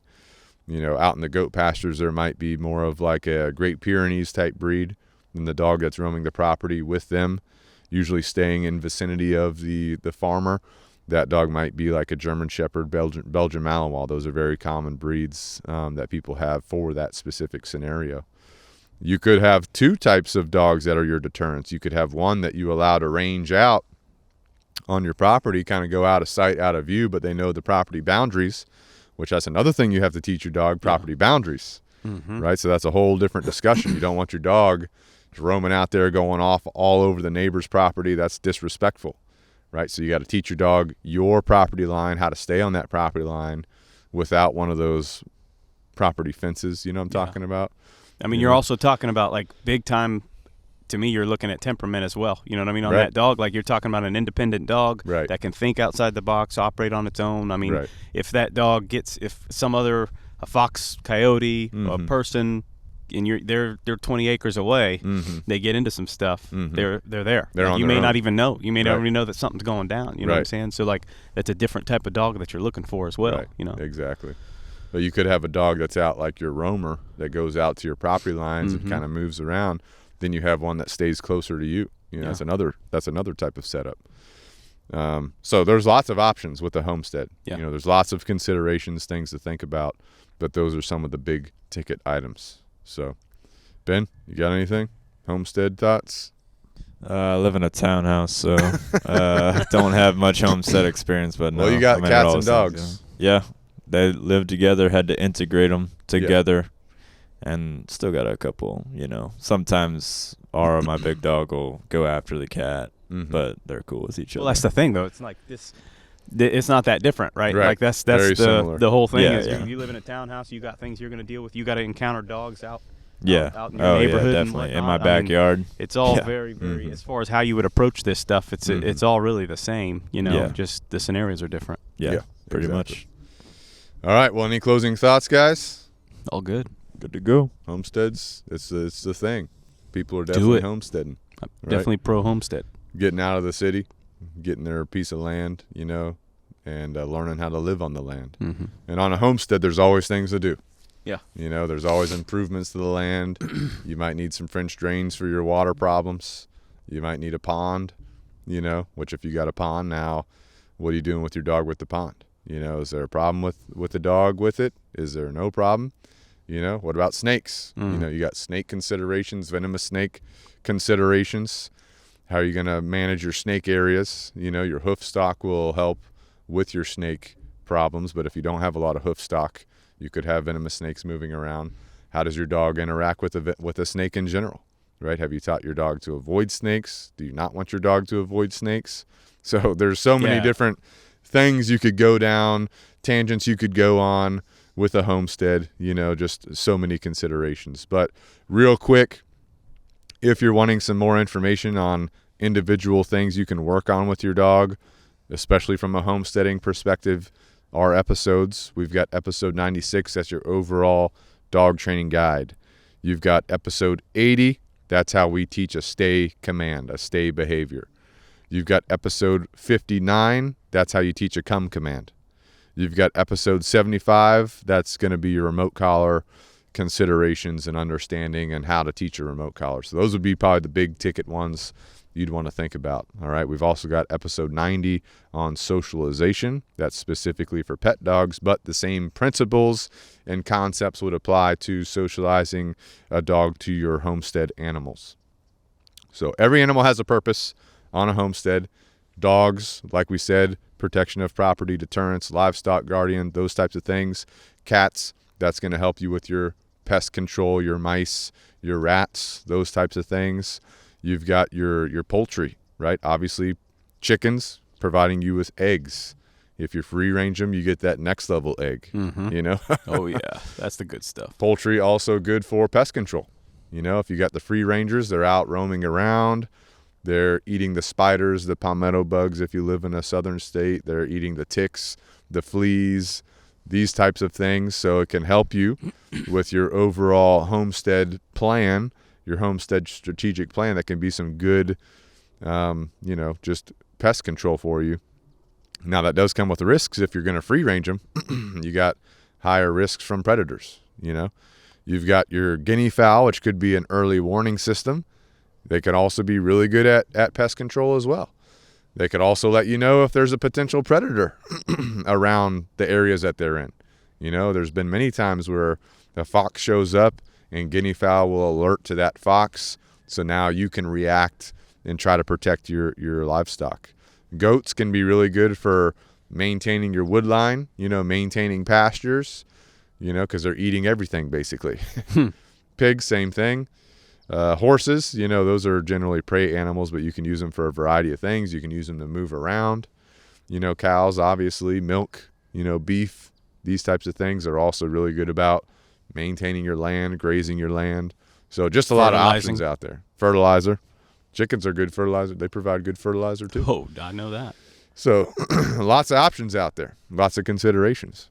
Out in the goat pastures, there might be more of like a Great Pyrenees type breed than the dog that's roaming the property with them, usually staying in vicinity of the farmer. That dog might be like a German Shepherd, Belgian Malinois. Those are very common breeds that people have for that specific scenario. You could have two types of dogs that are your deterrents. You could have one that you allow to range out on your property, kind of go out of sight, out of view, but they know the property boundaries, which that's another thing you have to teach your dog, property boundaries, right? So that's a whole different discussion. You don't want your dog roaming out there going off all over the neighbor's property. That's disrespectful, right? So you got to teach your dog your property line, how to stay on that property line without one of those property fences, I'm talking about. I mean, you're also talking about like big time. To me, you're looking at temperament as well. You know what I mean? On that dog, like you're talking about an independent dog that can think outside the box, operate on its own. I mean, if that dog if some other, a fox, coyote, a person, and they're 20 acres away, they get into some stuff, they're there. You may not even know. You may not even know that something's going down. You know what I'm saying? So like that's a different type of dog that you're looking for as well. Exactly. But you could have a dog that's out like your roamer that goes out to your property lines and kind of moves around. Then you have one that stays closer to you. That's another type of setup. So there's lots of options with the homestead. There's lots of considerations, things to think about, but those are some of the big ticket items. So, Ben, you got anything? Homestead thoughts? I live in a townhouse, so don't have much homestead experience. But no, well, you got cats and dogs. Yeah, they live together. Had to integrate them together. And still got a couple, sometimes my big dog will go after the cat, but they're cool with each other. Well, that's the thing, though. It's like this. It's not that different, right? Like that's the whole thing. You live in a townhouse, you got things you're going to deal with. You got to encounter dogs out in your neighborhood. Yeah, definitely. In my backyard. It's all very, very, as far as how you would approach this stuff, it's all really the same, just the scenarios are different. Yeah, pretty much. All right, well, any closing thoughts, guys? All good. Good to go. Homesteads, it's the thing. People are definitely homesteading. I'm definitely pro homestead. Getting out of the city, getting their piece of land, and learning how to live on the land. And on a homestead, there's always things to do. Yeah. There's always improvements to the land. You might need some French drains for your water problems. You might need a pond, which if you got a pond now, what are you doing with your dog with the pond? Is there a problem with the dog with it? Is there no problem? What about snakes? You got snake considerations, venomous snake considerations. How are you going to manage your snake areas? Your hoof stock will help with your snake problems, but if you don't have a lot of hoof stock, you could have venomous snakes moving around. How does your dog interact with a snake in general, right? Have you taught your dog to avoid snakes? Do you not want your dog to avoid snakes? So there's so many different things you could go down, tangents you could go on with a homestead, just so many considerations. But real quick, if you're wanting some more information on individual things you can work on with your dog, especially from a homesteading perspective, our episodes, we've got episode 96, that's your overall dog training guide. You've got episode 80, that's how we teach a stay command, a stay behavior. You've got episode 59, that's how you teach a come command. You've got episode 75. That's going to be your remote collar considerations and understanding and how to teach a remote collar. So those would be probably the big ticket ones you'd want to think about. All right. We've also got episode 90 on socialization. That's specifically for pet dogs, but the same principles and concepts would apply to socializing a dog to your homestead animals. So every animal has a purpose on a homestead. Dogs, like we said, protection of property, deterrence, livestock guardian, those types of things. Cats, that's going to help you with your pest control, your mice, your rats, those types of things. You've got your poultry, right? Obviously, chickens, providing you with eggs. If you free range them, you get that next level egg, you know? Oh, yeah. That's the good stuff. Poultry also good for pest control. You know, if you got the free rangers, they're out roaming around. They're eating the spiders, the palmetto bugs. If you live in a southern state, they're eating the ticks, the fleas, these types of things. So it can help you with your overall homestead plan, your homestead strategic plan. That can be some good, you know, just pest control for you. Now, that does come with risks. If you're going to free range them, you got higher risks from predators, you know. You've got your guinea fowl, which could be an early warning system. They could also be really good at pest control as well. They could also let you know if there's a potential predator around the areas that they're in. You know, there's been many times where a fox shows up and guinea fowl will alert to that fox. So now you can react and try to protect your livestock. Goats can be really good for maintaining your wood line, you know, maintaining pastures, you know, because they're eating everything basically. Pigs, same thing. Horses, you know, those are generally prey animals, but you can use them for a variety of things. You can use them to move around. You know, cows, obviously, milk, you know, beef, these types of things are also really good about maintaining your land, grazing your land. So just a lot of options out there. Fertilizer. Chickens are good fertilizer. They provide good fertilizer too. Oh, I know that. So lots of options out there, lots of considerations.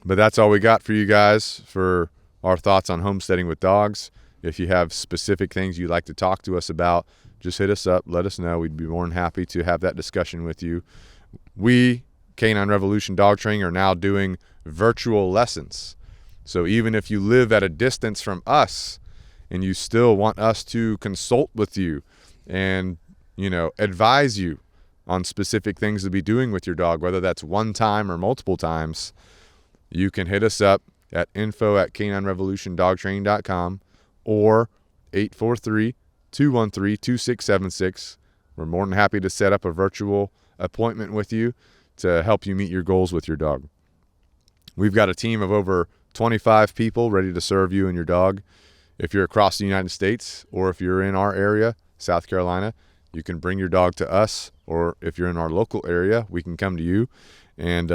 But that's all we got for you guys for our thoughts on homesteading with dogs. If you have specific things you'd like to talk to us about, just hit us up. Let us know. We'd be more than happy to have that discussion with you. We, Canine Revolution Dog Training, are now doing virtual lessons. So even if you live at a distance from us and you still want us to consult with you and, you know, advise you on specific things to be doing with your dog, whether that's one time or multiple times, you can hit us up at info@caninerevolutiondogtraining.com or 843-213-2676. We're more than happy to set up a virtual appointment with you to help you meet your goals with your dog. We've got a team of over 25 people ready to serve you and your dog. If you're across the United States or if you're in our area, South Carolina, you can bring your dog to us, or if you're in our local area, we can come to you and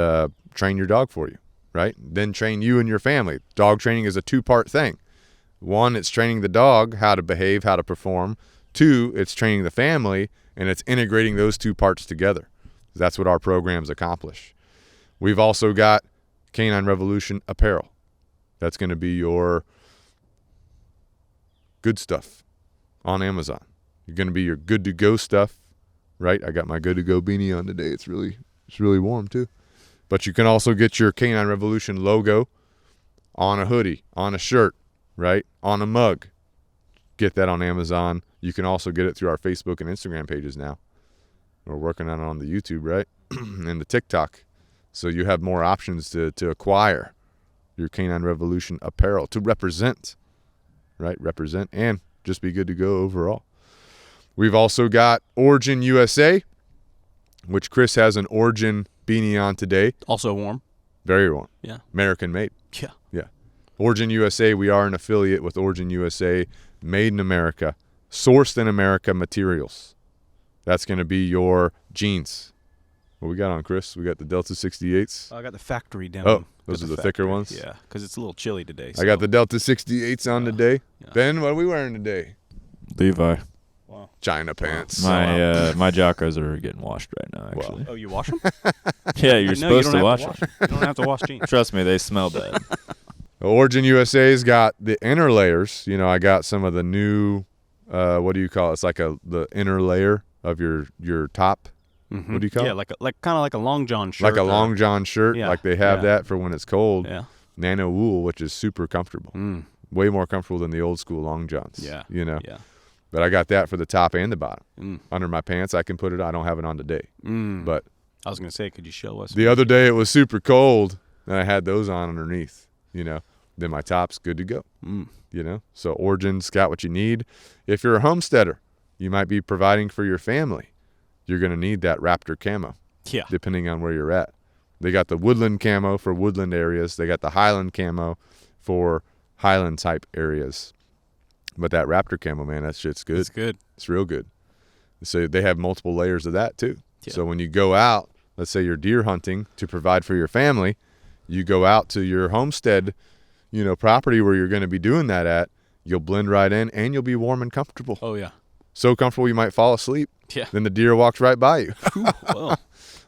train your dog for you, right? Then train you and your family. Dog training is a two-part thing. One, it's training the dog how to behave, how to perform. Two, it's training the family, and it's integrating those two parts together. That's what our programs accomplish. We've also got Canine Revolution Apparel. That's going to be your good stuff on Amazon. You're going to be your good to go stuff, right? I got my good to go beanie on today. It's really warm too. But you can also get your Canine Revolution logo on a hoodie, on a shirt, right? On a mug. Get that on Amazon. You can also get it through our Facebook and Instagram pages now. We're working on it on the YouTube, right? And the TikTok. So you have more options to acquire your Canine Revolution apparel to represent, right? Represent and just be good to go overall. We've also got Origin USA, which Chris has an Origin beanie on today. Also warm. Very warm. Yeah. American made. Yeah. Yeah. Origin USA, we are an affiliate with Origin USA, made in America, sourced in America materials. That's going to be your jeans. What we got on, Chris? We got the Delta 68s. I got the factory down. Oh, those are the thicker ones? Yeah, because it's a little chilly today. So. I got the Delta 68s on today. Yeah. Ben, what are we wearing today? Levi. Wow. China pants. My Jockos are getting washed right now, actually. Oh, you wash them? Yeah, you're supposed to wash them. You don't have to wash jeans. Trust me, they smell bad. Origin USA's got the inner layers. You know, I got some of the new, what do you call it? It's like the inner layer of your top. Mm-hmm. What do you call it? Yeah, kind of like a long john shirt. Like a long john shirt. Yeah, like they have that for when it's cold. Yeah. Nano wool, which is super comfortable. Way more comfortable than the old school long johns. Yeah. You know? Yeah. But I got that for the top and the bottom. Under my pants, I can put it. I don't have it on today. But I was gonna say, could you show us? The other day it was super cold, and I had those on underneath. Then my top's good to go. So Origin's got what you need. If you're a homesteader, you might be providing for your family. You're gonna need that Raptor camo. Yeah. Depending on where you're at. They got the woodland camo for woodland areas. They got the highland camo for highland type areas. But that Raptor camo, man, that shit's good. It's good. It's real good. So they have multiple layers of that too. Yeah. So when you go out, let's say you're deer hunting to provide for your family, you go out to your homestead, property where you're going to be doing that at, you'll blend right in and you'll be warm and comfortable. Oh, yeah. So comfortable you might fall asleep. Yeah. Then the deer walks right by you.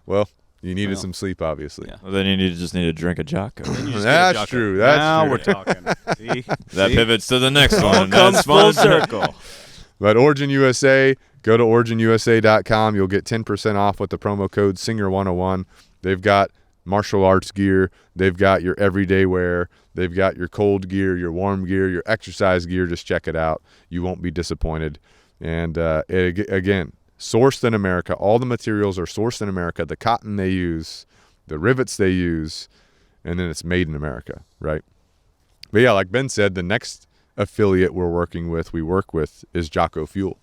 Well, you needed some sleep, obviously. Yeah. Well, then you just need to drink a Jocko. That's true. That's now true. we're talking. See? That pivots to the next one. Comes That's full fun. circle. But Origin USA, go to originusa.com. You'll get 10% off with the promo code SINGER101. They've got martial arts gear. They've got your everyday wear. They've got your cold gear, your warm gear, your exercise gear. Just check it out. You won't be disappointed. And again, sourced in America. All the materials are sourced in America. The cotton they use, the rivets they use, and then it's made in America, right? But yeah, like Ben said, the next affiliate we work with is JOCKOFUEL.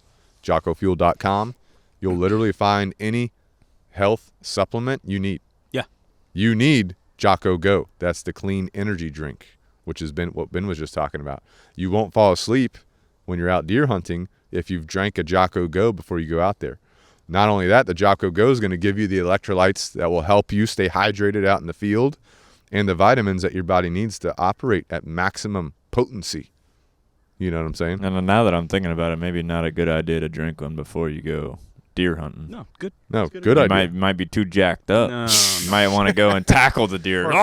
JOCKOFUEL.com. You'll literally find any health supplement you need. Yeah. You need Jocko Go. That's the clean energy drink, which has been what Ben was just talking about. You won't fall asleep when you're out deer hunting if you've drank a Jocko Go before you go out there. Not only that, the Jocko Go is going to give you the electrolytes that will help you stay hydrated out in the field and the vitamins that your body needs to operate at maximum potency. You know what I'm saying? And now that I'm thinking about it, maybe not a good idea to drink one before you go deer hunting. No, good. No, Good good You idea. might be too jacked up. No, You might want to go and tackle the deer. It'll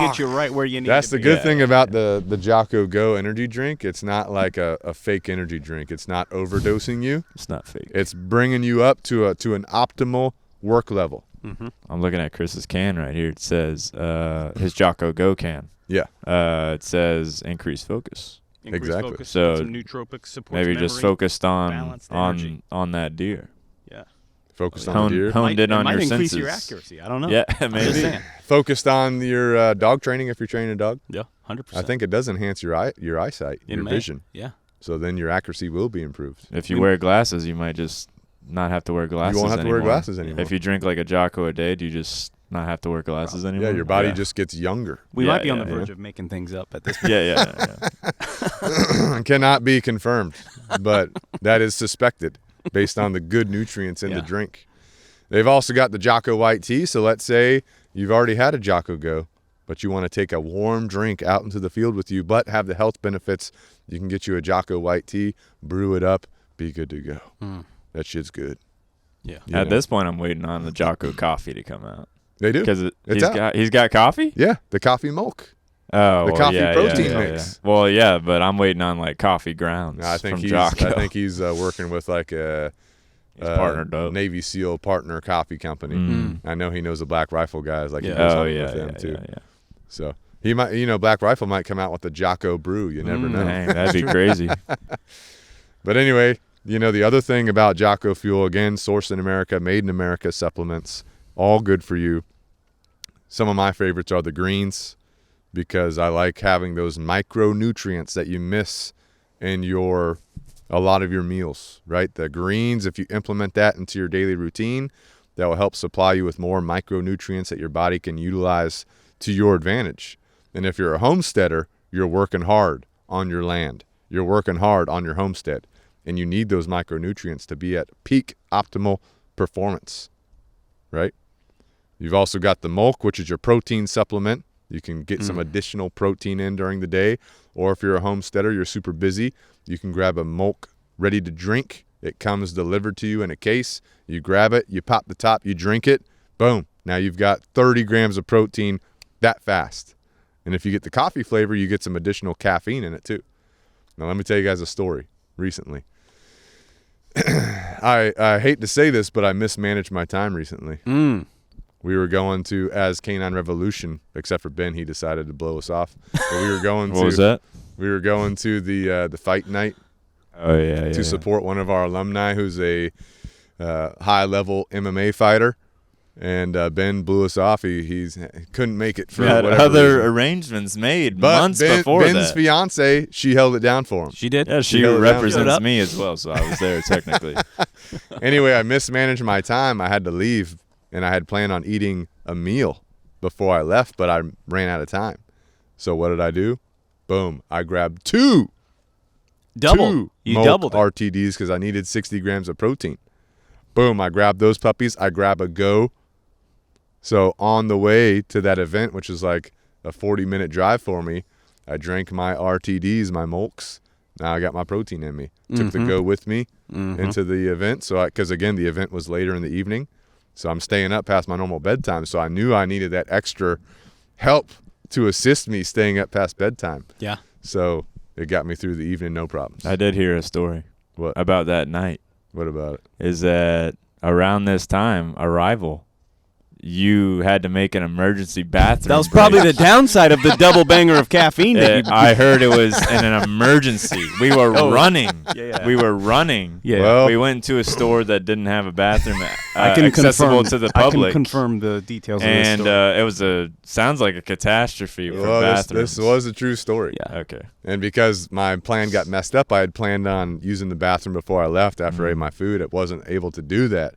get you right where you need That's to the be. good thing about the Jocko Go energy drink. It's not like a fake energy drink. It's not overdosing you. It's not fake. It's bringing you up to an optimal work level. I'm looking at Chris's can right here. It says his Jocko Go can. Yeah. It says increased focus. Increased Exactly. Focus, So, some nootropics, supports Maybe memory, just focused balanced energy. on that deer. Yeah. Focused on the deer. Honed in on might your increase senses. your accuracy. I don't know. Yeah, I'm just maybe. saying. Focused on your dog training if you're training a dog. Yeah, 100%. I think it does enhance your eyesight, It your may. vision. Yeah. So then your accuracy will be improved. If you wear glasses, you might just not have to wear glasses You won't have to wear anymore. glasses anymore. If you drink like a Jocko a day, do you just not have to wear glasses anymore? Yeah, your body just gets younger. We Yeah, might be on yeah, the yeah. verge of making things up at this point. Yeah. Cannot be confirmed, but that is suspected based on the good nutrients in the drink. They've also got the Jocko white tea. So let's say you've already had a Jocko Go, but you want to take a warm drink out into the field with you, but have the health benefits. You can get you a Jocko white tea, brew it up, be good to go. That shit's good. Yeah. You At know? this point, I'm waiting on the Jocko coffee to come out. They do. Because It's out. he's got coffee? Yeah, the coffee milk. Oh, The well, coffee yeah, protein yeah, mix. Yeah. Well, yeah, but I'm waiting on like coffee grounds I think from he's. Jocko. I think he's working with like a He's partnered up. Navy SEAL partner coffee company. I know he knows the Black Rifle guys. Like he Yeah. goes Oh, hunting yeah, with them yeah, too. yeah. So he might, Black Rifle might come out with the Jocko brew. You never know. Dang, that'd be crazy. But anyway, the other thing about Jocko Fuel, again, sourced in America, made in America supplements, all good for you. Some of my favorites are the greens because I like having those micronutrients that you miss in a lot of your meals, right? The greens, if you implement that into your daily routine, that will help supply you with more micronutrients that your body can utilize to your advantage. And if you're a homesteader, you're working hard on your land. You're working hard on your homestead. And you need those micronutrients to be at peak optimal performance, right? You've also got the Mulk, which is your protein supplement. You can get some additional protein in during the day. Or if you're a homesteader, you're super busy, you can grab a Mulk ready to drink. It comes delivered to you in a case. You grab it, you pop the top, you drink it. Boom. Now you've got 30 grams of protein that fast. And if you get the coffee flavor, you get some additional caffeine in it too. Now let me tell you guys a story recently. I hate to say this, but I mismanaged my time recently. We were going to, as Canine Revolution, except for Ben, he decided to blow us off. But we were going What was that? We were going to the fight night Oh yeah. to support one of our alumni who's a high-level MMA fighter. And Ben blew us off. He couldn't make it for We had whatever other reason. arrangements made But months before Ben's that. fiance, she held it down for him. She did. Yeah, she held it down. represents me as well, so I was there technically. Anyway, I mismanaged my time. I had to leave, and I had planned on eating a meal before I left, but I ran out of time. So what did I do? Boom. I grabbed two You Milk doubled it. RTDs because I needed 60 grams of protein. Boom. I grabbed those puppies. I grab a go. So on the way to that event, which is like a 40-minute drive for me, I drank my RTDs, my Molks. Now I got my protein in me. Took the go with me into the event. So because, again, the event was later in the evening. So I'm staying up past my normal bedtime. So I knew I needed that extra help to assist me staying up past bedtime. Yeah. So it got me through the evening, no problems. I did hear a story What? about that night. What about it? Is that around this time, arrival, you had to make an emergency bathroom That was probably the downside of the double banger of caffeine. That you, I heard it was in an emergency. We were running. Yeah. We were running. Yeah. Well, We went into a store that didn't have a bathroom I can accessible confirm, to the I public. can confirm the details And of this story. it was sounds like a catastrophe for well, bathrooms. this was a true story. Yeah. Okay. And because my plan got messed up, I had planned on using the bathroom before I left after I ate my food. It wasn't able to do that.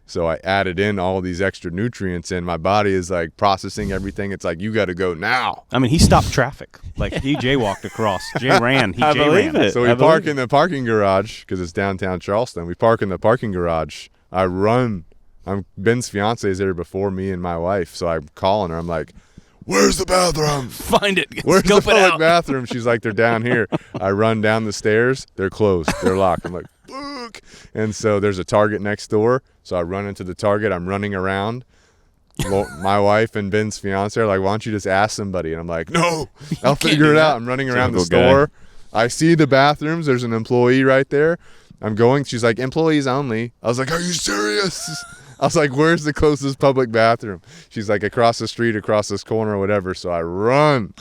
So I added in all these extra nutrients, and my body is like processing everything. It's like, you got to go now. I mean, he stopped traffic. Like, he jaywalked across. Jay ran. He I Jay believe ran. it. So we park in the parking garage because it's downtown Charleston. We park in the parking garage. I run. Ben's fiance is there before me and my wife. So I'm calling her. I'm like, where's the bathroom? Find it. Where's the Scope it public out. bathroom? She's like, they're down here. I run down the stairs. They're closed. They're locked. I'm like, fuck. And so there's a Target next door. So I run into the Target. I'm running around. Well, my wife and Ben's fiance are like, why don't you just ask somebody? And I'm like, no, I'll figure it out. I'm running around the Typical guy. store. I see the bathrooms. There's an employee right there. I'm going. She's like, employees only. I was like, are you serious? I was like, where's the closest public bathroom? She's like, across the street, across this corner or whatever. So I run.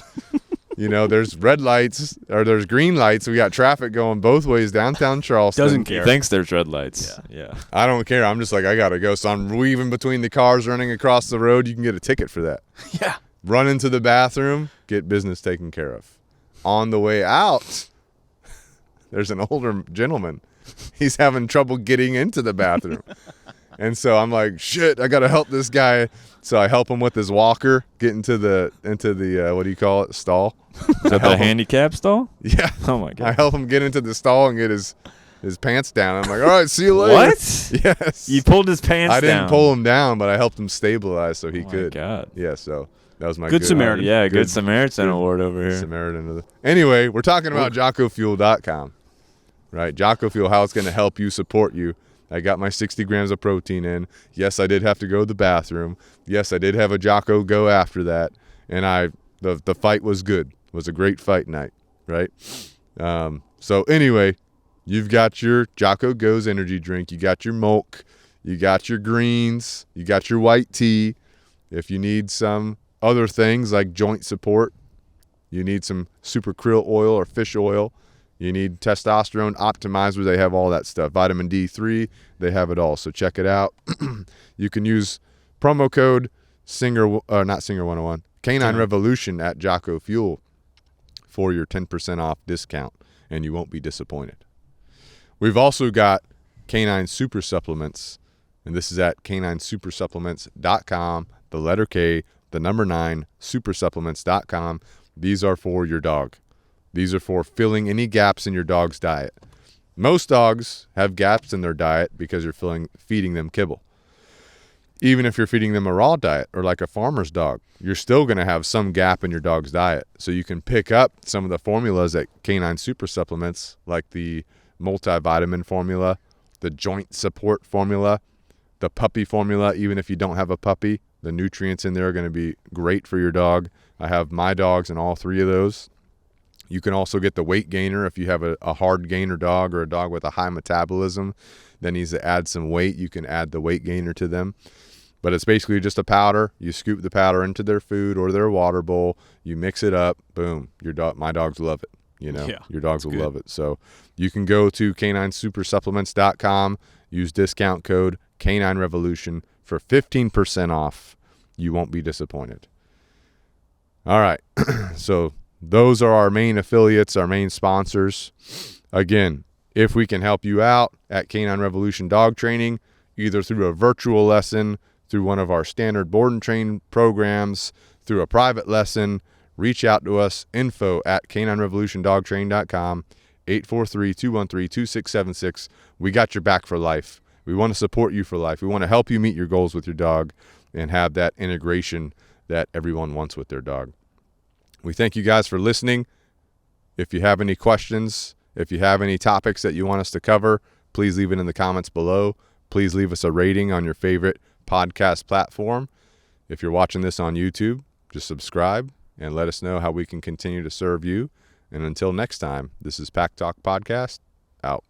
You know, there's red lights or there's green lights. We got traffic going both ways downtown Charleston. Doesn't He care. thinks there's red lights. Yeah. I don't care. I'm just like, I got to go. So I'm weaving between the cars, running across the road. You can get a ticket for that. Yeah. Run into the bathroom, get business taken care of. On the way out, there's an older gentleman. He's having trouble getting into the bathroom. And so I'm like, shit, I got to help this guy. So I help him with his walker, get into the what do you call it, stall. Is that the handicap stall? Yeah. Oh my I god. help him get into the stall and get his pants down. I'm like, all right, see you later. What? Yes. You pulled his pants down. I didn't pull him down, but I helped him stabilize so he Oh could. my god. Yeah, so that was my Good Samaritan. Yeah, good Good- Samaritan good award over here. Samaritan of the. Anyway, we're talking about JOCKOFUEL.com, right? JOCKOFUEL, how it's going to help you, support you. I got my 60 grams of protein in. Yes, I did have to go to the bathroom. Yes, I did have a Jocko go after that, and the fight was good. It was a great fight night, right? So anyway, you've got your Jocko Goes energy drink. You got your milk. You got your greens. You got your white tea. If you need some other things like joint support, you need some super krill oil or fish oil. You need testosterone optimizer. They have all that stuff. Vitamin D3, they have it all. So check it out. You can use promo code not Singer 101, Canine Revolution at JOCKOFUEL for your 10% off discount, and you won't be disappointed. We've also got Canine Super Supplements, and this is at caninesupersupplements.com, the letter K, the number 9, supersupplements.com. These are for your dog. These are for filling any gaps in your dog's diet. Most dogs have gaps in their diet because you're feeding them kibble. Even if you're feeding them a raw diet or like a farmer's dog, you're still going to have some gap in your dog's diet. So you can pick up some of the formulas at Canine Super Supplements, like the multivitamin formula, the joint support formula, the puppy formula. Even if you don't have a puppy, the nutrients in there are going to be great for your dog. I have my dogs in all 3 of those. You can also get the weight gainer if you have a hard gainer dog or a dog with a high metabolism that needs to add some weight. You can add the weight gainer to them. But it's basically just a powder. You scoop the powder into their food or their water bowl. You mix it up. Boom. My dogs love it. You know, Yeah, your dogs will good. love it. So you can go to caninesupersupplements.com, use discount code Canine Revolution for 15% off. You won't be disappointed. All right. So those are our main affiliates, our main sponsors. Again, if we can help you out at Canine Revolution Dog Training, either through a virtual lesson, through one of our standard board and train programs, through a private lesson, reach out to us, info@caninerevolutiondogtrain.com, 843-213-2676. We got your back for life. We want to support you for life. We want to help you meet your goals with your dog and have that integration that everyone wants with their dog. We thank you guys for listening. If you have any questions, if you have any topics that you want us to cover, please leave it in the comments below. Please leave us a rating on your favorite podcast platform. If you're watching this on YouTube, just subscribe and let us know how we can continue to serve you. And until next time, this is Pack Talk Podcast, out.